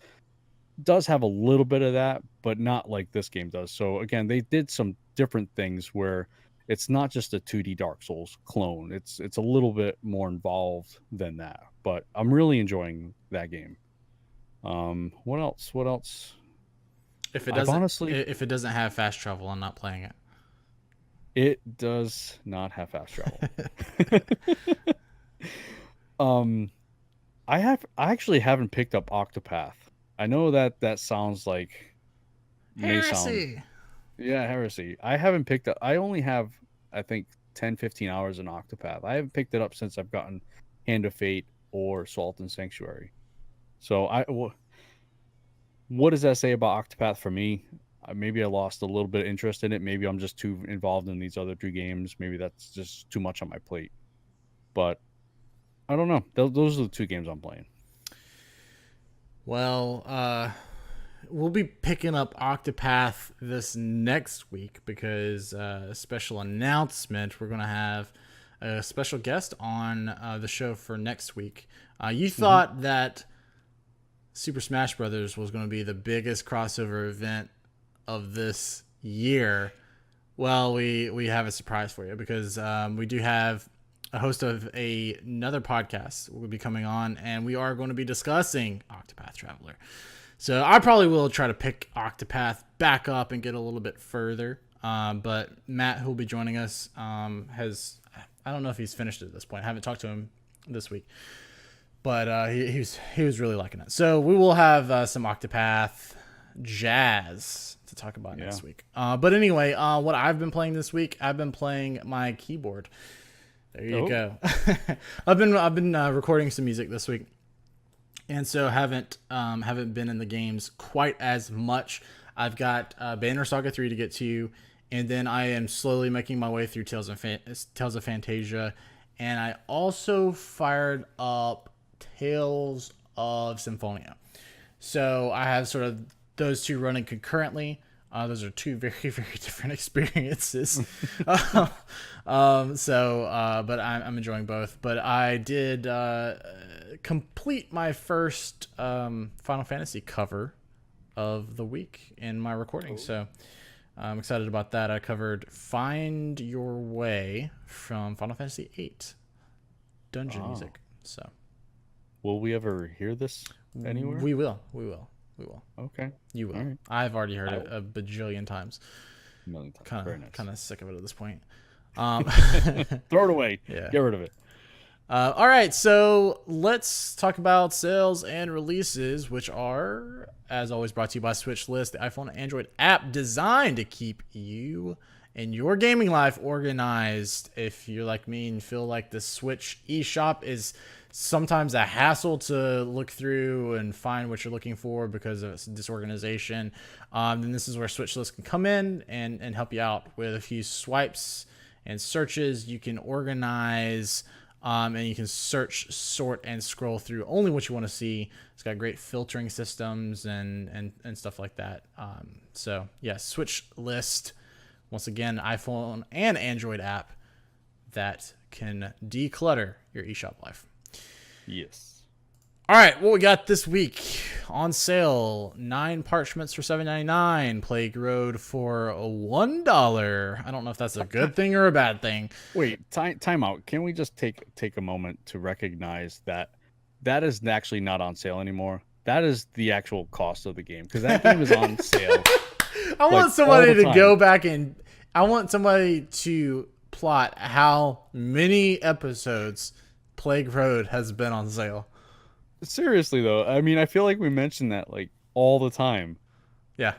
does have a little bit of that, but not like this game does. So again, they did some different things where it's not just a 2D Dark Souls clone. It's a little bit more involved than that. But I'm really enjoying that game. What else? What else? If it I've doesn't honestly, if it doesn't have fast travel, I'm not playing it. it does not have fast travel. um, I actually haven't picked up Octopath. I know that that sounds like may sound Heresy. yeah, heresy. I haven't picked up. I only have, I think, 10, 15 hours in Octopath. I haven't picked it up since I've gotten Hand of Fate or Salt and Sanctuary. So what does that say about Octopath for me? Maybe I lost a little bit of interest in it. Maybe I'm just too involved in these other two games. Maybe that's just too much on my plate. But I don't know. Those are the two games I'm playing. Well, we'll be picking up Octopath this next week because a special announcement. We're going to have a special guest on the show for next week. You thought that Super Smash Brothers was going to be the biggest crossover event of this year. Well, we have a surprise for you because we do have a host of another podcast will be coming on, and we are going to be discussing Octopath Traveler. So I probably will try to pick Octopath back up and get a little bit further. But Matt, who will be joining us, I don't know if he's finished it at this point. I haven't talked to him this week, but he was really liking it. So we will have some Octopath jazz to talk about next week. But anyway, what I've been playing this week, I've been playing my keyboard. There you go. I've been recording some music this week, and so haven't been in the games quite as much. I've got Banner Saga 3 to get to, and then I am slowly making my way through Tales of Fantasia, and I also fired up Tales of Symphonia. So I have sort of those two running concurrently. Those are two very, very different experiences. But I'm enjoying both. But I did complete my first Final Fantasy cover of the week in my recording. So I'm excited about that. I covered Find Your Way from Final Fantasy VIII dungeon music. So will we ever hear this anywhere? We will. Okay. You will. Right. I've already heard it a bajillion times. A million times. Kind of sick of it at this point. Throw it away. Yeah. Get rid of it. All right, so let's talk about sales and releases, which are, as always, brought to you by Switch List, the iPhone and Android app designed to keep you and your gaming life organized. If you're like me and feel like the Switch eShop is sometimes a hassle to look through and find what you're looking for because of its disorganization, then this is where Switch List can come in and help you out. With a few swipes and searches, you can organize and you can search, sort, and scroll through only what you want to see. It's got great filtering systems and stuff like that. So yeah, Switch List, once again, iPhone and Android app that can declutter your eShop life. Yes. All right, what we got this week on sale: 9 parchments for $7.99, Plague Road for $1. I don't know if that's a good thing or a bad thing. Wait, time out. Can we just take a moment to recognize that is actually not on sale anymore? That is the actual cost of the game, because that game is on sale. I want somebody to go back and I want somebody to plot how many episodes Plague Road has been on sale. Seriously though, I mean, I feel like we mention that like all the time. Yeah.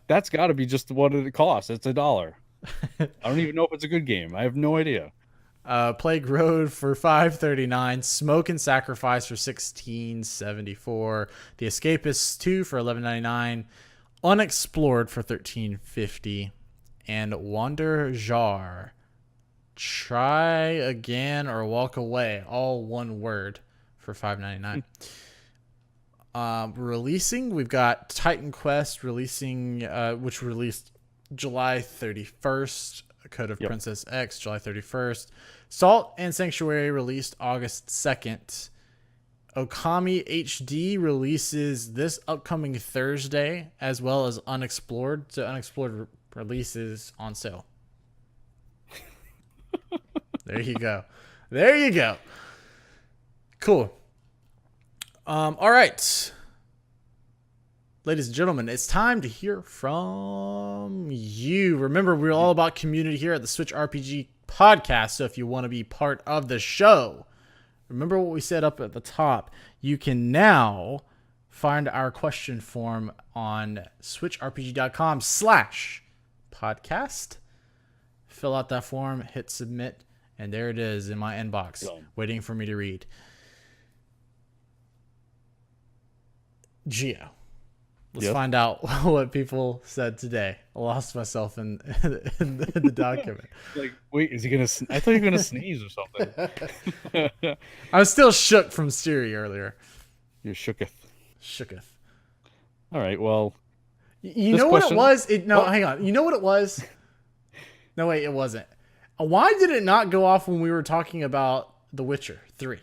That's got to be just what it costs. It's $1. I don't even know if it's a good game. I have no idea. Plague Road for $5.39, Smoke and Sacrifice for $16.74, The Escapists 2 for $11.99, Unexplored for $13.50, and Wander Jar, Try Again or Walk Away, all one word, for $5.99. Releasing, we've got Titan Quest releasing, which released July 31st. Code of Princess X, July 31st. Salt and Sanctuary released August 2nd. Okami HD releases this upcoming Thursday, as well as Unexplored. So Unexplored releases on sale. There you go. Cool. All right. Ladies and gentlemen, it's time to hear from you. Remember, we're all about community here at the Switchrpg podcast. So if you want to be part of the show, remember what we said up at the top. You can now find our question form on switchrpg.com/podcast. Fill out that form, hit submit, and there it is in my inbox, waiting for me to read. Gio, let's find out what people said today. I lost myself in the document. Like, wait, is he gonna? I thought you were gonna sneeze or something. I was still shook from Siri earlier. You're shooketh. All right. Well, you know what it was? Hang on. You know what it was? No, wait, it wasn't. Why did it not go off when we were talking about The Witcher 3?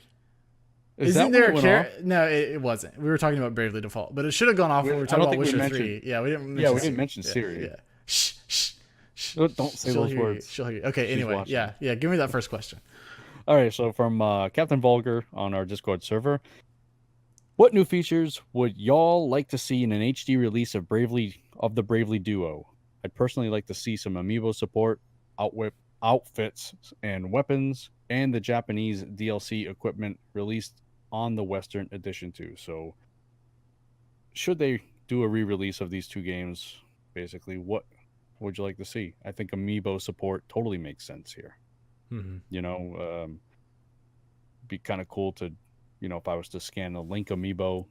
Is Isn't that there when a it went off? No, it wasn't. We were talking about Bravely Default, but it should have gone off when we were I talking don't about think we Witcher mentioned. 3. Yeah, we didn't mention Yeah, we Siri. didn't mention Yeah, Siri. yeah. Shh, shh, shh. Don't say She'll those hear you. words. She'll hear you. Okay, She's anyway. watching. Yeah, yeah. Give me that first question. All right, so from Captain Vulgar on our Discord server, what new features would y'all like to see in an HD release of the Bravely Duo? I'd personally like to see some amiibo support, outfits, and weapons, and the Japanese DLC equipment released on the Western edition too. So, should they do a re-release of these two games? Basically, what would you like to see? I think amiibo support totally makes sense here. Mm-hmm. You know, be kind of cool to, if I was to scan a Link amiibo,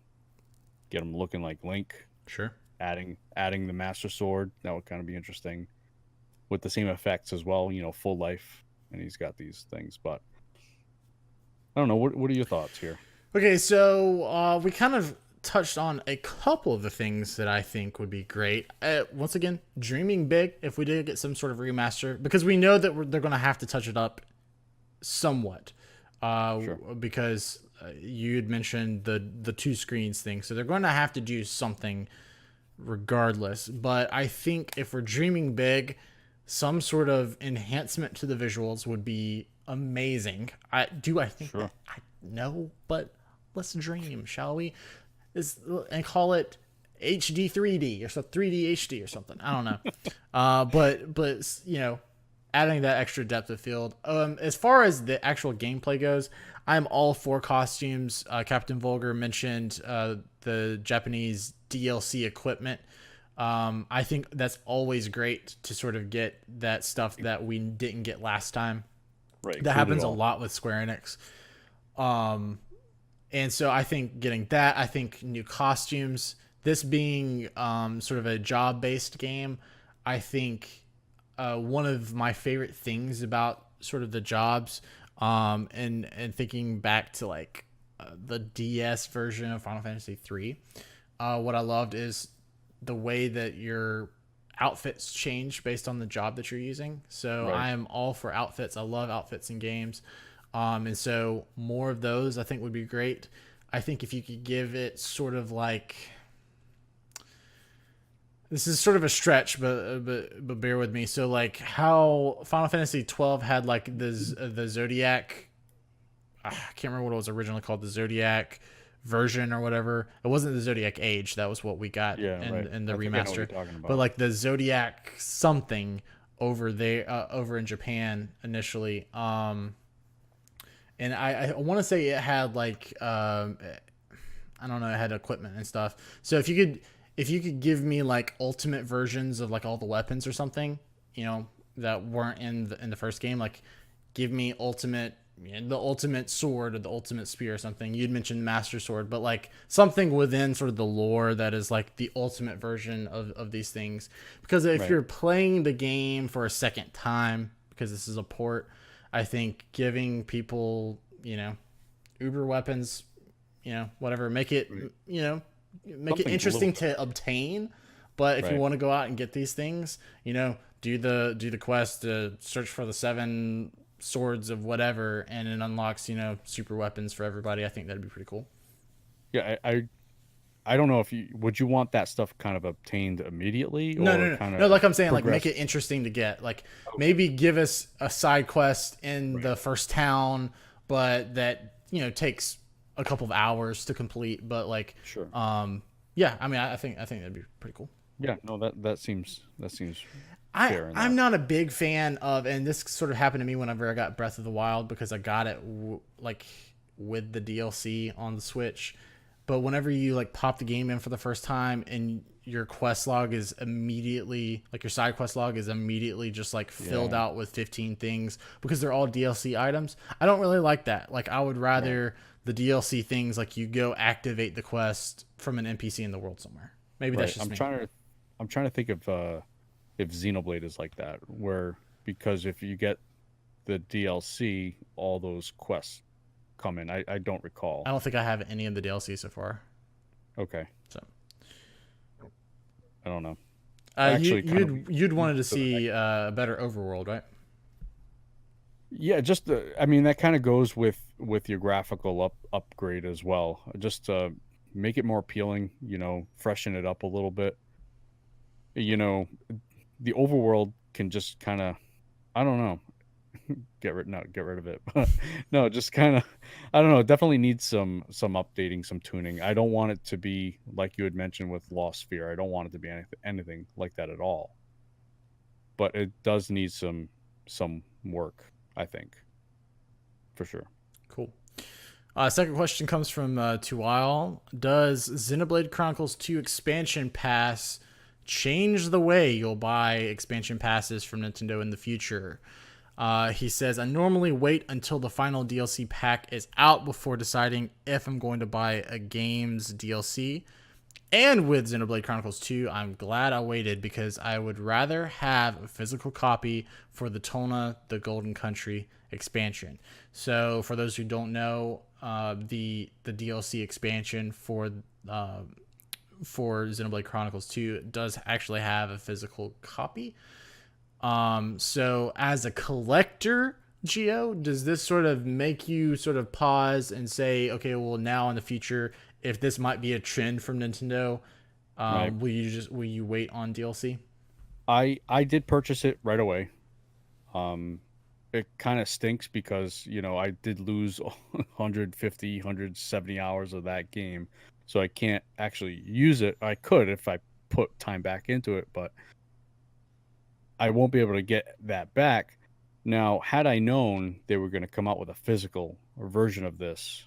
get him looking like Link. Sure. Adding the Master Sword, that would kind of be interesting, with the same effects as well. Full life, and he's got these things. But I don't know. What are your thoughts here? Okay, so we kind of touched on a couple of the things that I think would be great. Once again, dreaming big if we did get some sort of remaster, because we know that they're going to have to touch it up somewhat. Sure. Because you had mentioned the two screens thing, so they're going to have to do something regardless. But I think if we're dreaming big, some sort of enhancement to the visuals would be amazing. I think Sure. that? I know, but let's dream, shall we? And call it HD 3D or so 3D HD or something. I don't know. But adding that extra depth of field. As far as the actual gameplay goes, I'm all for costumes. Captain Vulgar mentioned the Japanese DLC equipment. I think that's always great to sort of get that stuff that we didn't get last time. Right. That happens a lot with Square Enix. And so I think getting that, I think new costumes, this being sort of a job-based game, I think one of my favorite things about sort of the jobs and thinking back to like the DS version of Final Fantasy 3, what I loved is the way that your outfits change based on the job that you're using. So Right. I am all for outfits. I love outfits in games. And so more of those I think would be great. I think if you could give it sort of like, this is sort of a stretch, but bear with me. So like how Final Fantasy 12 had like the Zodiac, I can't remember what it was originally called, the Zodiac version or whatever. It wasn't the Zodiac Age. That was what we got in the I think I know what remaster. you're talking about. But like the Zodiac something over there, over in Japan initially. And I want to say it had like I don't know, it had equipment and stuff. So if you could give me like ultimate versions of like all the weapons or something, that weren't in the first game, like give me the ultimate sword or the ultimate spear or something. You'd mentioned Master Sword, but like something within sort of the lore that is like the ultimate version of these things. Because if Right. you're playing the game for a second time, because this is a port, I think giving people, uber weapons, whatever, make it, Right. make it Something interesting little. to obtain. But if you Right. want to go out and get these things, do the quest to search for the 7 swords of whatever, and it unlocks, super weapons for everybody. I think that'd be pretty cool. Yeah, I don't know if you want that stuff kind of obtained immediately No, or no, no, kind no. of Like I'm saying, like make progress- it interesting to get. Like maybe give us a side quest in the first town, but that takes a couple of hours to complete. But like, Sure. yeah. I mean, I think that'd be pretty cool. Yeah, no, that seems fair. I'm not a big fan of, and this sort of happened to me whenever I got Breath of the Wild, because I got it like with the DLC on the Switch. But whenever you like pop the game in for the first time and your quest log is immediately, like your side quest log is immediately just like filled out with 15 things because they're all DLC items, I don't really like that. Like I would rather the DLC things, like you go activate the quest from an NPC in the world somewhere. Maybe that's just I'm me. trying to think of if Xenoblade is like that, because if you get the DLC, all those quests come in. I don't recall. I don't think I have any of the DLC so far. Okay. So I don't know. you'd wanted to see a better overworld, right? Yeah, just I mean that kind of goes with your graphical upgrade as well. Just make it more appealing, freshen it up a little bit. You know, the overworld can just kind of, I don't know, get rid of it. But no, just kind of, I don't know, it definitely needs some updating, some tuning. I don't want it to be like you had mentioned with Lost Sphere. I don't want it to be anything like that at all. But it does need some work, I think, for sure. Cool. Second question comes from Tual. Does Xenoblade Chronicles 2 expansion pass change the way you'll buy expansion passes from Nintendo in the future? He says, I normally wait until the final DLC pack is out before deciding if I'm going to buy a game's DLC. And with Xenoblade Chronicles 2, I'm glad I waited because I would rather have a physical copy for the Tona, the Golden Country expansion. So, for those who don't know, the DLC expansion for Xenoblade Chronicles 2 does actually have a physical copy. So as a collector, Geo, does this sort of make you sort of pause and say, okay, well now in the future, if this might be a trend from Nintendo, Right. will you wait on DLC? I did purchase it right away. Um, it kind of stinks because, I did lose 150, 170 hours of that game. So I can't actually use it. I could if I put time back into it, but I won't be able to get that back. Now, had I known they were going to come out with a physical version of this,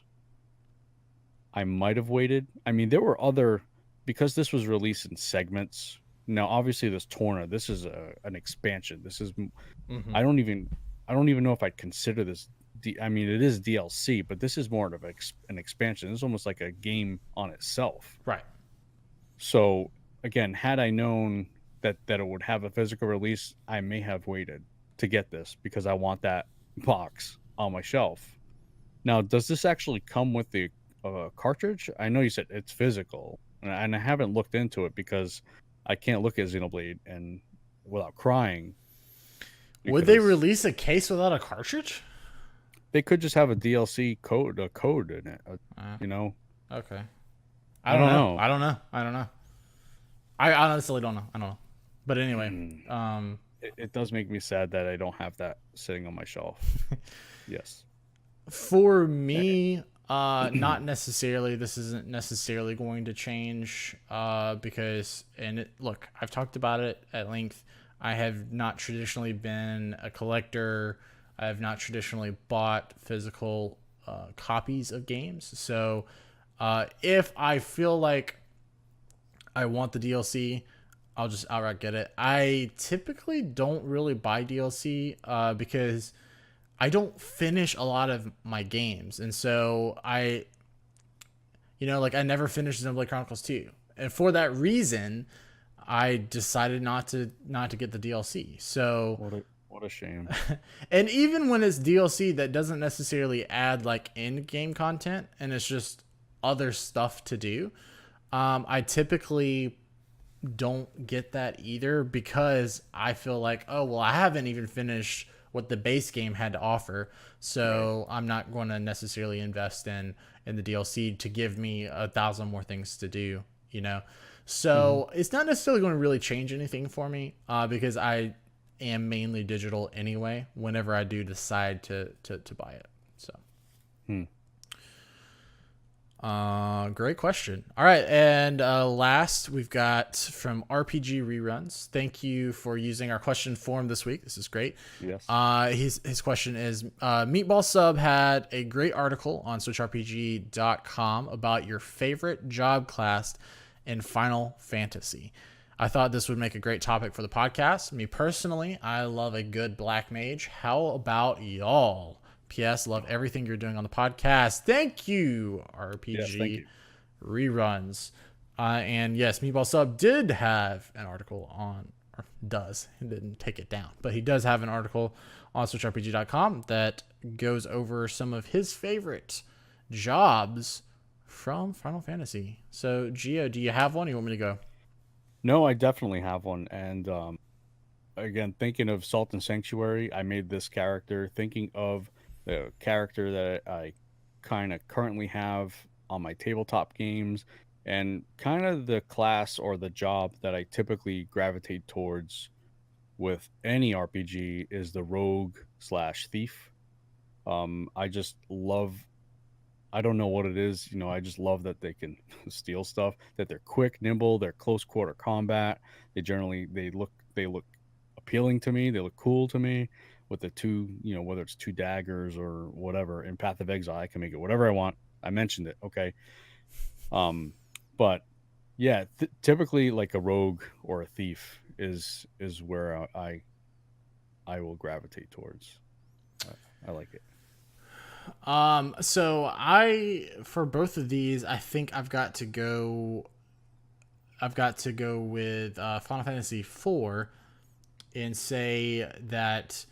I might have waited. I mean, there were other, because this was released in segments. Now, obviously, this Torna, this is an expansion. This is, Mm-hmm. I don't even, I don't even know if I'd consider this. I mean, it is DLC, but this is more of an expansion. It's almost like a game on itself. Right. So, again, had I known that it would have a physical release, I may have waited to get this because I want that box on my shelf. Now, does this actually come with the cartridge? I know you said it's physical, and I haven't looked into it because I can't look at Xenoblade and without crying Would they because release a case without a cartridge? they could just have a DLC code, a code in it. Uh, You know, okay. I I don't don't know. know. I don't know. I don't know. I honestly don't know. I don't know. But anyway, Hmm. It does make me sad that I don't have that sitting on my shelf. Yes. for Eh, me, not necessarily. This isn't necessarily going to change because, look, I've talked about it at length. I have not traditionally been a collector. I have not traditionally bought physical copies of games. So if I feel like I want the DLC, I'll just outright get it. I typically don't really buy DLC because I don't finish a lot of my games, and so like I never finished Xenoblade Chronicles 2, and for that reason, I decided not to get the DLC. So, what a shame. and even when it's DLC that doesn't necessarily add like in game content, and it's just other stuff to do, I typically don't get that either because I feel like, oh, well, I haven't even finished what the base game had to offer. Right. So I'm not going to necessarily invest in the DLC to give me 1,000 more things to do. Hmm. So it's not necessarily going to really change anything for me because I am mainly digital anyway whenever I do decide to buy it. So Hmm. great question. All right, and last we've got from RPG Reruns. Thank you for using our question form this week. This is great. Yes. His question is: Meatball Sub had a great article on SwitchRPG.com about your favorite job class in Final Fantasy. I thought this would make a great topic for the podcast. Me personally, I love a good black mage. How about y'all? P.S. Love everything you're doing on the podcast. Thank you, Yes. Thank RPG you. Reruns. And yes, Meatball Sub did have an article on, or does, he didn't take it down, but he does have an article on SwitchRPG.com that goes over some of his favorite jobs from Final Fantasy. So, Gio, do you have one? Or you want me to go? No, I definitely have one, and again, thinking of Salt and Sanctuary, I made this character thinking of the character that I kind of currently have on my tabletop games, and kind of the class or the job that I typically gravitate towards with any RPG is the rogue slash thief. I just love, I don't know what it is, I just love that they can steal stuff, that they're quick, nimble, they're close quarter combat. They look appealing to me. They look cool to me with the two, whether it's two daggers or whatever. In Path of Exile, I can make it whatever I want. I mentioned it, okay. But yeah, typically like a rogue or a thief is where I will gravitate towards. I like it. So for both of these, I think I've got to go with Final Fantasy IV and say that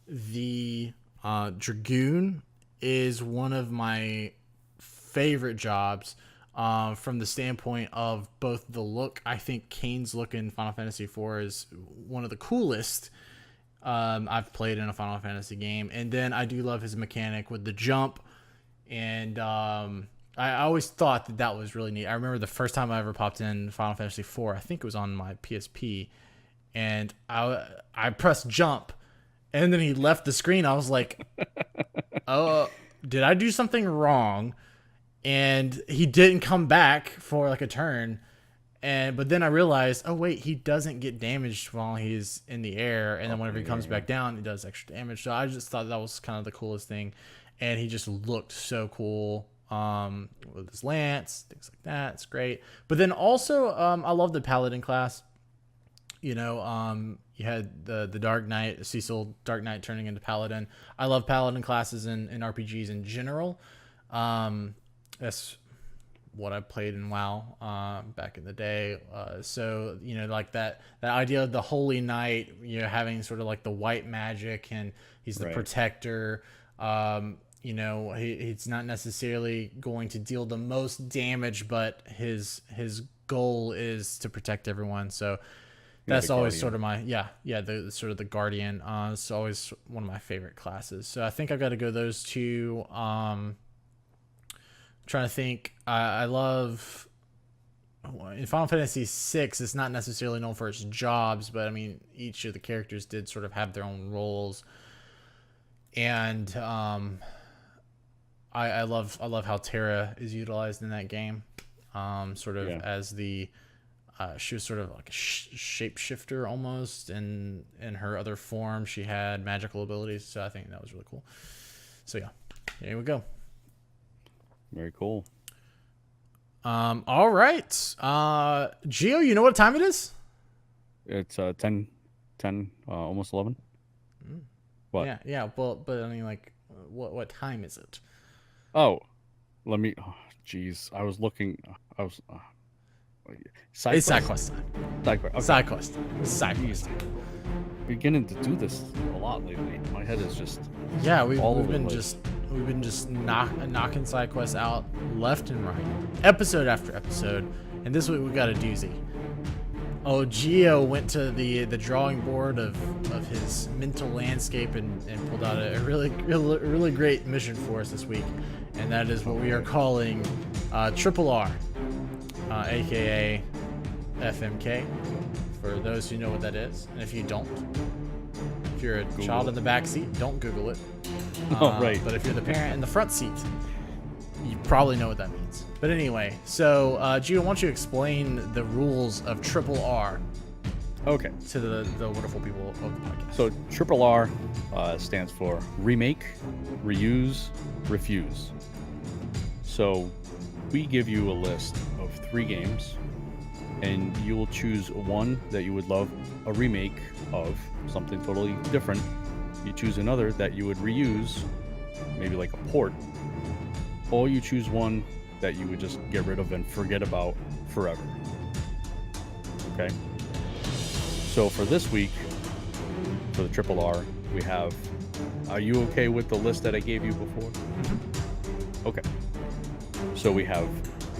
the Dragoon is one of my favorite jobs from the standpoint of both the look. I think Kane's look in Final Fantasy IV is one of the coolest I've played in a Final Fantasy game. And then I do love his mechanic with the jump. And I always thought that was really neat. I remember the first time I ever popped in Final Fantasy IV, I think it was on my PSP, and I pressed jump, and then he left the screen. I was like, oh, did I do something wrong? And he didn't come back for like a turn. But then I realized, oh wait, he doesn't get damaged while he's in the air, and then whenever he comes back down, he does extra damage. So I just thought that was kind of the coolest thing, and he just looked so cool with his lance, things like that. It's great. But then also, I love the paladin class. You had the Dark Knight, Cecil Dark Knight turning into paladin. I love paladin classes in RPGs in general. That's what I played in WoW back in the day. So like that idea of the Holy Knight, having sort of like the white magic, and he's the protector. He's not necessarily going to deal the most damage, but his goal is to protect everyone. So that's always sort of my the sort of the guardian. It's always one of my favorite classes. So I think I've got to go those two. Trying to think. I love in Final Fantasy VI. It's not necessarily known for its jobs, but I mean, each of the characters did sort of have their own roles, and I love how Terra is utilized in that game. As the she was sort of like a shapeshifter almost, and in her other form she had magical abilities. So I think that was really cool. So yeah, here we go. Very cool. All right. Gio, you know what time it is? It's 10, almost 11. What? Yeah. Well, but I mean, like, what time is it? Oh, let me. Oh, jeez, I was looking. It's side quest time. Side quest. Okay. Side quest. Side quest. Beginning to do this a lot lately. My head is just. Yeah, we've been just knocking side quests out left and right, episode after episode, and this week we got a doozy. Oh, Gio went to the drawing board of his mental landscape and pulled out a really great mission for us this week, and that is what we are calling Triple R, aka FMK, for those who know what that is, and if you don't, if you're a child in the back seat, don't Google it. Right. But if you're the parent in the front seat, you probably know what that means. But anyway, so Gio, why don't you explain the rules of Triple R? Okay. To the wonderful people of the podcast. So Triple R stands for remake, reuse, refuse. So we give you a list of 3 games, and you will choose one that you would love a remake of, something totally different. You choose another that you would reuse, maybe like a port, or you choose one that you would just get rid of and forget about forever. Okay? So for this week, for the Triple R, we have, are you okay with the list that I gave you before? Mm-hmm. Okay. So we have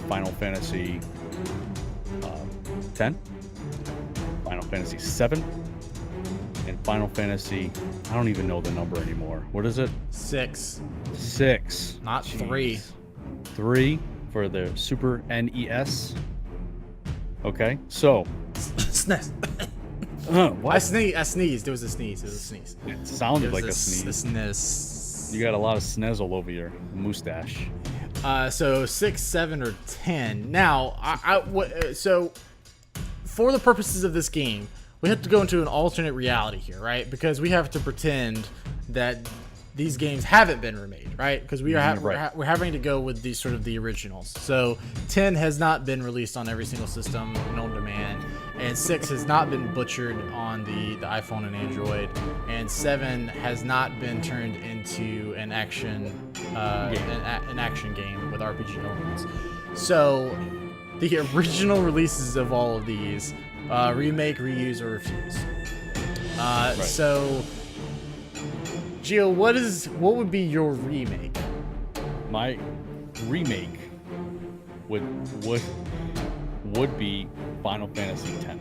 Final Fantasy 10, Final Fantasy 7, And Final Fantasy, I don't even know the number anymore. What is it? 6, 6. not 3. 3 for the Super NES. Okay, so SNES. what? I sneezed. It was a sneeze. It sounded It was like a sneeze. SNES. You got a lot of snez all over your mustache. So 6, 7, or 10. Now, so for the purposes of this game, we have to go into an alternate reality here, right? Because we have to pretend that these games haven't been remade, right? Because we are we're having to go with these sort of the originals. So 10 has not been released on every single system known to man, and 6 has not been butchered on the iPhone and Android, and 7 has not been turned into an action an action game with RPG elements. So the original releases of all of these, remake, reuse, or refuse. So Gio, what would be your remake? My remake would be Final Fantasy X. Okay.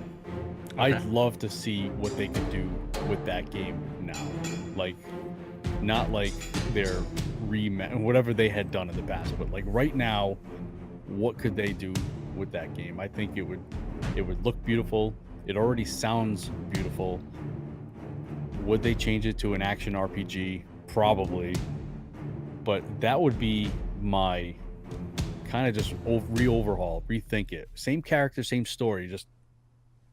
I'd love to see what they could do with that game now. Like, not like their whatever they had done in the past, but like right now, what could they do with that game? I think it would look beautiful. It already sounds beautiful. Would they change it to an action RPG? Probably. But that would be my kind of just overhaul, rethink it. Same character, same story, just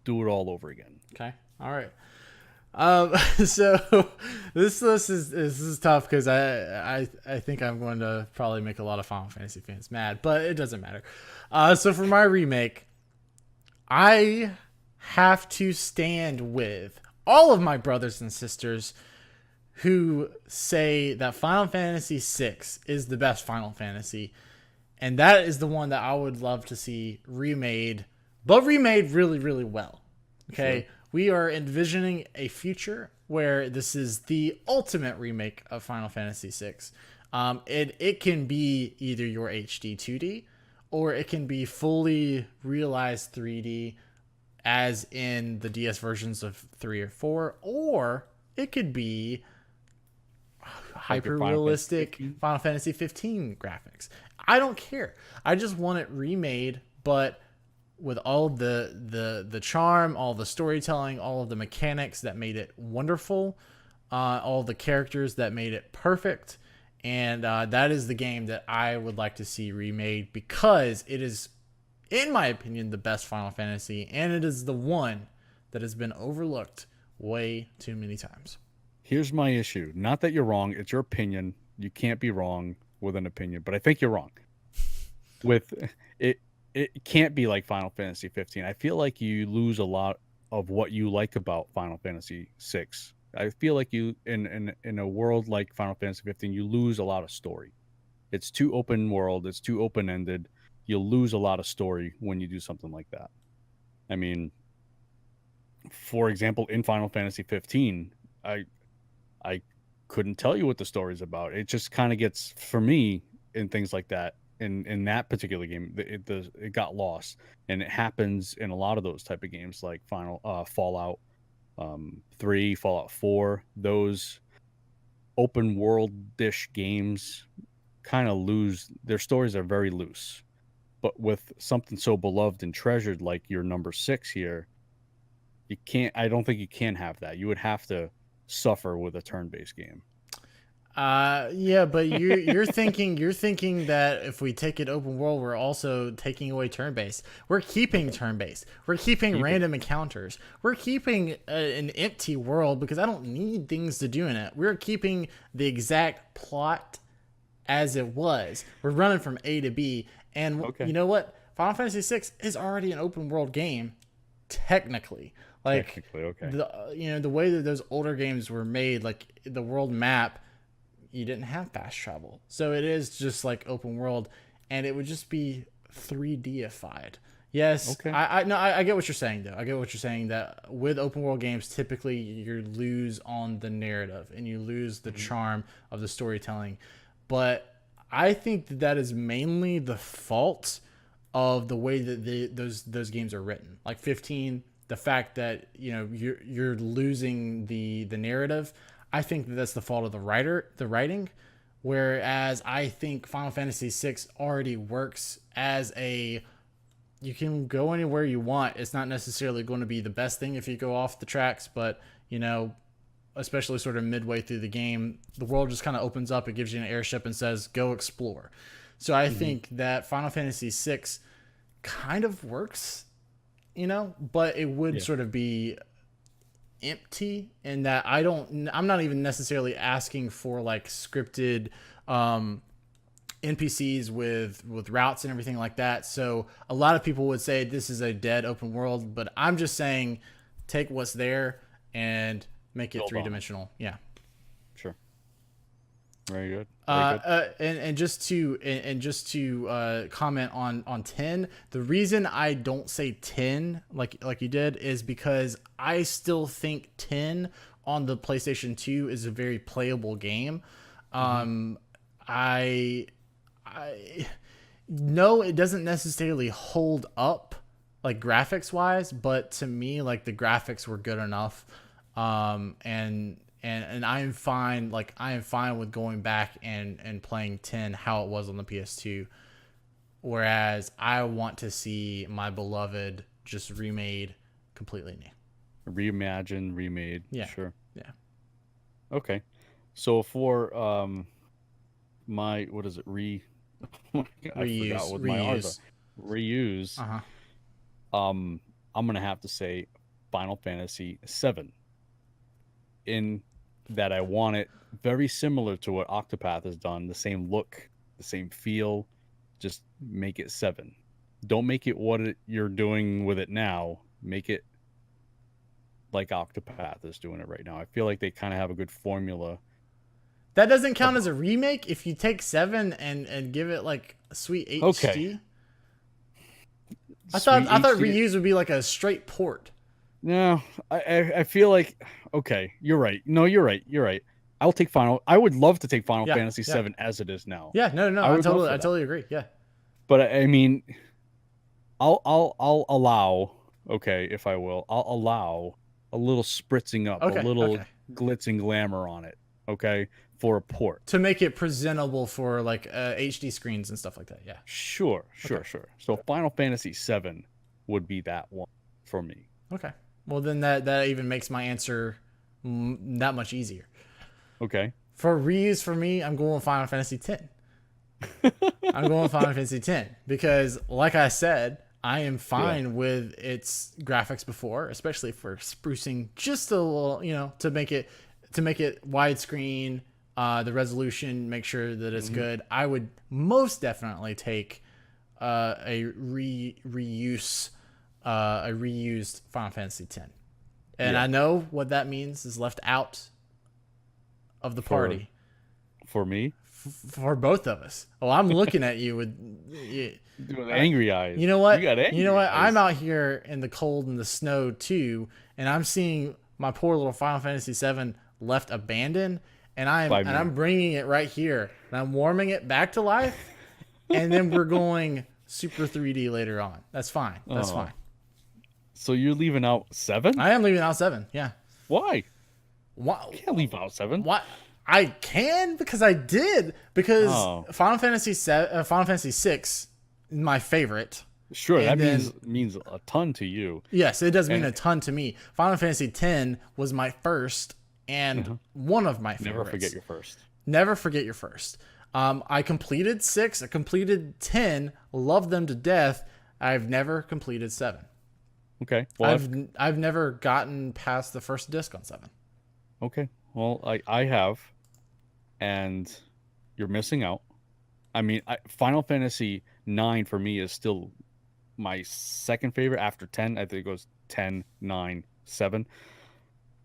do it all over again. Okay. All right. So this list is tough because I think I'm going to probably make a lot of Final Fantasy fans mad, but it doesn't matter. So for my remake, I have to stand with all of my brothers and sisters who say that Final Fantasy VI is the best Final Fantasy, and that is the one that I would love to see remade, but remade really, really well. Okay, sure. We are envisioning a future where this is the ultimate remake of Final Fantasy VI. It can be either your HD 2D, or it can be fully realized 3D, as in the DS versions of 3 or 4, or it could be hyper-realistic Final Fantasy 15 graphics. I don't care. I just want it remade, but with all the charm, all the storytelling, all of the mechanics that made it wonderful, all the characters that made it perfect, and that is the game that I would like to see remade, because it is, in my opinion, the best Final Fantasy, and it is the one that has been overlooked way too many times. Here's my issue. Not that you're wrong. It's your opinion. You can't be wrong with an opinion, but I think you're wrong. With it, it can't be like Final Fantasy 15. I feel like you lose a lot of what you like about Final Fantasy 6. I feel like you, in a world like Final Fantasy 15, you lose a lot of story. It's too open world. It's too open-ended. You'll lose a lot of story when you do something like that. I mean, for example, in Final Fantasy 15, I couldn't tell you what the story's about. It just kind of gets, for me, in things like that, in that particular game, it got lost, and it happens in a lot of those type of games, like Fallout 3, Fallout 4. Those open world-ish games kind of lose their stories. Are very loose. But with something so beloved and treasured like your number 6 here, you can't. I don't think you can have that. You would have to suffer with a turn-based game. Yeah, but you're thinking that if we take it open world, we're also taking away turn-based. We're keeping turn-based. We're keeping random encounters. We're keeping an empty world because I don't need things to do in it. We're keeping the exact plot as it was. We're running from A to B. And You know what? Final Fantasy VI is already an open world game, technically. Like, okay. The way that those older games were made, like the world map, you didn't have fast travel, so it is just like open world, and it would just be 3D-ified. Yes, okay. I get what you're saying though. I get what you're saying, that with open world games, typically you lose on the narrative and you lose the charm of the storytelling, but I think that is mainly the fault of the way that those games are written. Like 15, the fact that you're losing the narrative. I think that's the fault of the writing. Whereas I think Final Fantasy VI already works as you can go anywhere you want. It's not necessarily going to be the best thing if you go off the tracks, but especially sort of midway through the game, the world just kind of opens up. It gives you an airship and says, go explore. So I think that Final Fantasy VI kind of works, but it would sort of be empty in that I'm not even necessarily asking for like scripted NPCs with routes and everything like that. So a lot of people would say this is a dead open world, but I'm just saying take what's there and make it three-dimensional. Yeah. Sure. Very good. And just to comment on 10, the reason I don't say 10 like you did is because I still think 10 on the PlayStation 2 is a very playable game. I know it doesn't necessarily hold up like graphics wise, but to me, like the graphics were good enough. And I am fine. Like I am fine with going back and playing 10 how it was on the PS2. Whereas I want to see my beloved just remade completely new. Reimagined, remade. Yeah. Sure. Yeah. Okay. So for what is it? Reuse. Reuse. I'm gonna have to say Final Fantasy VII. In that I want it very similar to what Octopath has done, the same look, the same feel, just make it 7. Don't make it what you're doing with it now. Make it like Octopath is doing it right now. I feel like they kind of have a good formula. That doesn't count as a remake if you take 7 and give it like a sweet HD. Okay. I thought Reuse would be like a straight port. No, I feel like okay, you're right. No, you're right. I would love to take Final Fantasy VII as it is now. Yeah, no, I totally agree. Yeah. But I mean, I'll allow, okay, if I will, I'll allow a little spritzing up, a little glitz and glamour on it, okay, for a port. To make it presentable for like HD screens and stuff like that, yeah. Sure. So Final Fantasy VII would be that one for me. Okay. Well, then that even makes my answer that much easier. Okay. For reuse for me, I'm going Final Fantasy X. I'm going Final Fantasy X because, like I said, I am fine with its graphics before, especially for sprucing just a little, to make it widescreen, the resolution, make sure that it's good. I would most definitely take a reused Final Fantasy X. And I know what that means is left out of the party. For me? For both of us. Oh, I'm looking at you with angry eyes. You know what? You know what? I'm out here in the cold and the snow too, and I'm seeing my poor little Final Fantasy VII left abandoned, and I'm bringing it right here, and I'm warming it back to life, and then we're going super 3D later on. That's fine. That's fine. So you're leaving out 7? I am leaving out 7. Yeah. Why? Why? You can't leave out 7. Why? I can because I did because Final Fantasy VI is my favorite. Sure, that means a ton to you. Yes, it does mean a ton to me. Final Fantasy X was my first and one of my favorites. Never forget your first. Never forget your first. I completed 6. I completed 10. Loved them to death. I've never completed 7. Okay. Well, I've never gotten past the first disc on 7. Okay. Well, I have, and you're missing out. I mean, Final Fantasy 9 for me is still my second favorite after 10. I think it goes 10, 9, 7.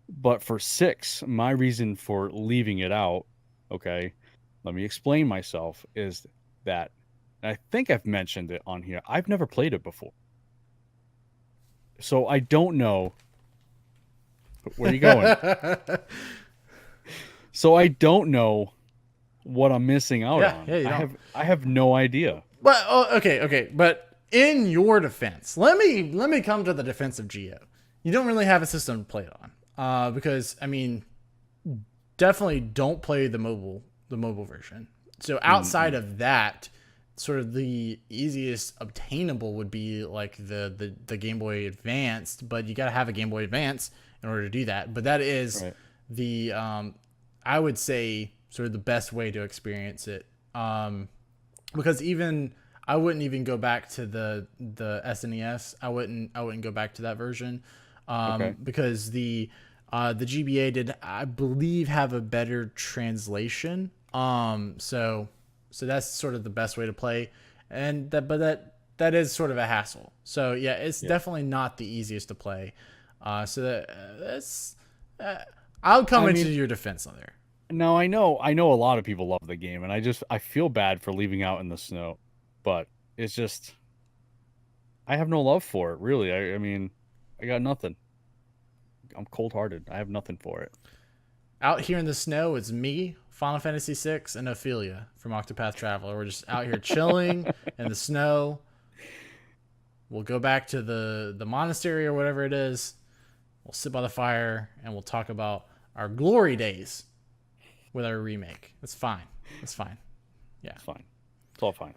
But for 6, my reason for leaving it out, okay, let me explain myself, is that I think I've mentioned it on here. I've never played it before. So I don't know. Where are you going? So I don't know what I'm missing out on. Yeah, I have no idea. But okay. But in your defense, let me come to the defense of Geo. you don't really have a system to play it on. Because I mean, definitely don't play the mobile version. So outside of that, sort of the easiest obtainable would be like the Game Boy Advanced, but you got to have a Game Boy Advance in order to do that. But that is the I would say sort of the best way to experience it. Because even I wouldn't even go back to the SNES. I wouldn't go back to that version. Because the GBA did, I believe, have a better translation. So that's sort of the best way to play, but that is sort of a hassle. So yeah, it's definitely not the easiest to play. That's I'll come into your defense on there. No, I know a lot of people love the game, and I feel bad for leaving out in the snow, but it's just I have no love for it, really. I mean, I got nothing. I'm cold-hearted. I have nothing for it. Out here in the snow, it's me, Final Fantasy VI, and Ophelia from Octopath Traveler. We're just out here chilling in the snow. We'll go back to the monastery or whatever it is. We'll sit by the fire, and we'll talk about our glory days with our remake. That's fine. Yeah. It's fine. It's all fine.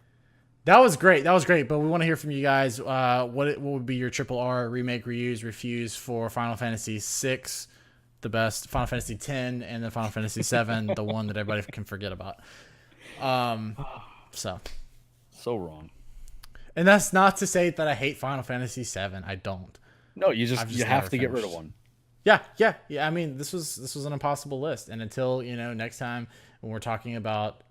That was great. But we want to hear from you guys. What would be your RRR remake, reuse, refuse for Final Fantasy VI, the best, Final Fantasy X, and then Final Fantasy VII, the one that everybody can forget about. So wrong. And that's not to say that I hate Final Fantasy VII. I don't. No, you have to get rid of one. Yeah. I mean, this was an impossible list, and until next time when we're talking about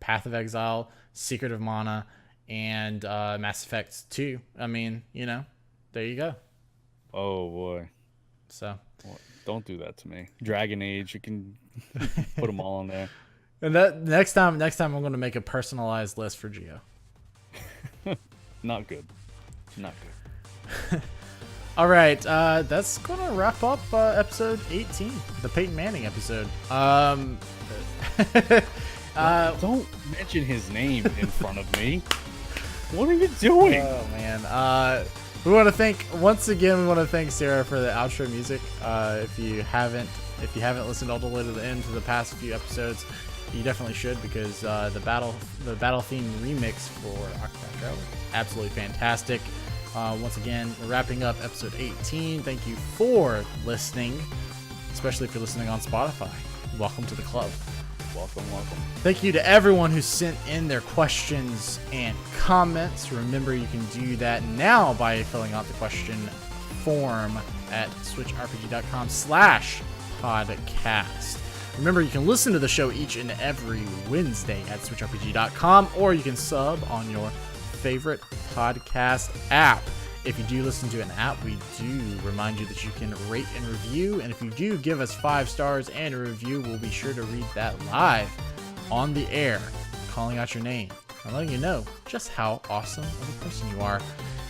Path of Exile, Secret of Mana, and Mass Effect 2. I mean, there you go. Oh boy. So don't do that to me. Dragon Age, you can put them all on there. And that next time I'm going to make a personalized list for Geo. Not good. All right, that's going to wrap up episode 18, the Peyton Manning episode. Don't mention his name in front of me. What are you doing? Oh man. We want to thank Sarah for the outro music. If you haven't listened all the way to the end to the past few episodes, you definitely should, because the battle theme remix for Octopath Traveler, absolutely fantastic. Once again, we're wrapping up episode 18. Thank you for listening, especially if you're listening on Spotify. Welcome to the club. Welcome. Thank you to everyone who sent in their questions and comments. Remember, you can do that now by filling out the question form at switchrpg.com/podcast. Remember, you can listen to the show each and every Wednesday at switchrpg.com, or you can sub on your favorite podcast app. If you do listen to an app, we do remind you that you can rate and review. And if you do give us 5 stars and a review, we'll be sure to read that live on the air, calling out your name and letting you know just how awesome of a person you are.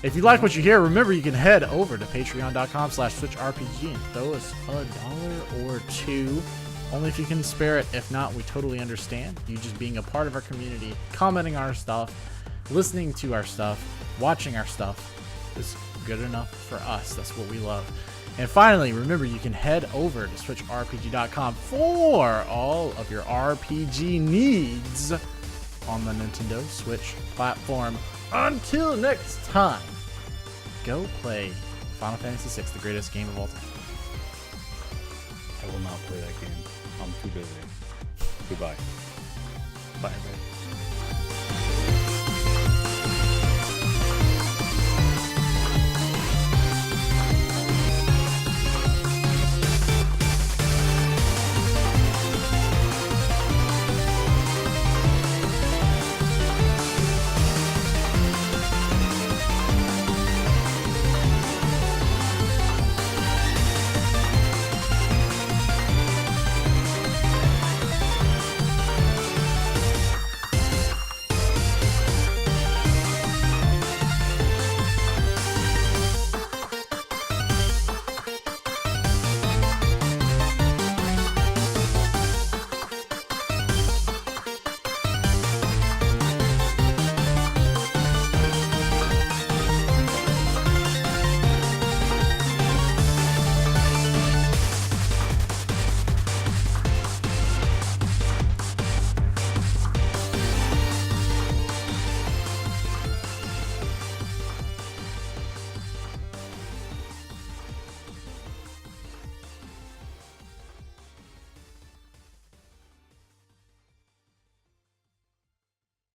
If you like what you hear, remember you can head over to patreon.com/switchrpg and throw us $1 or $2. Only if you can spare it. If not, we totally understand. You just being a part of our community, commenting on our stuff, listening to our stuff, watching our stuff is good enough for us. That's what we love. And finally, remember, you can head over to switchrpg.com for all of your RPG needs on the Nintendo Switch platform. Until next time, go play Final Fantasy VI, the greatest game of all time. I will not play that game. I'm too busy. Goodbye. Bye, everybody.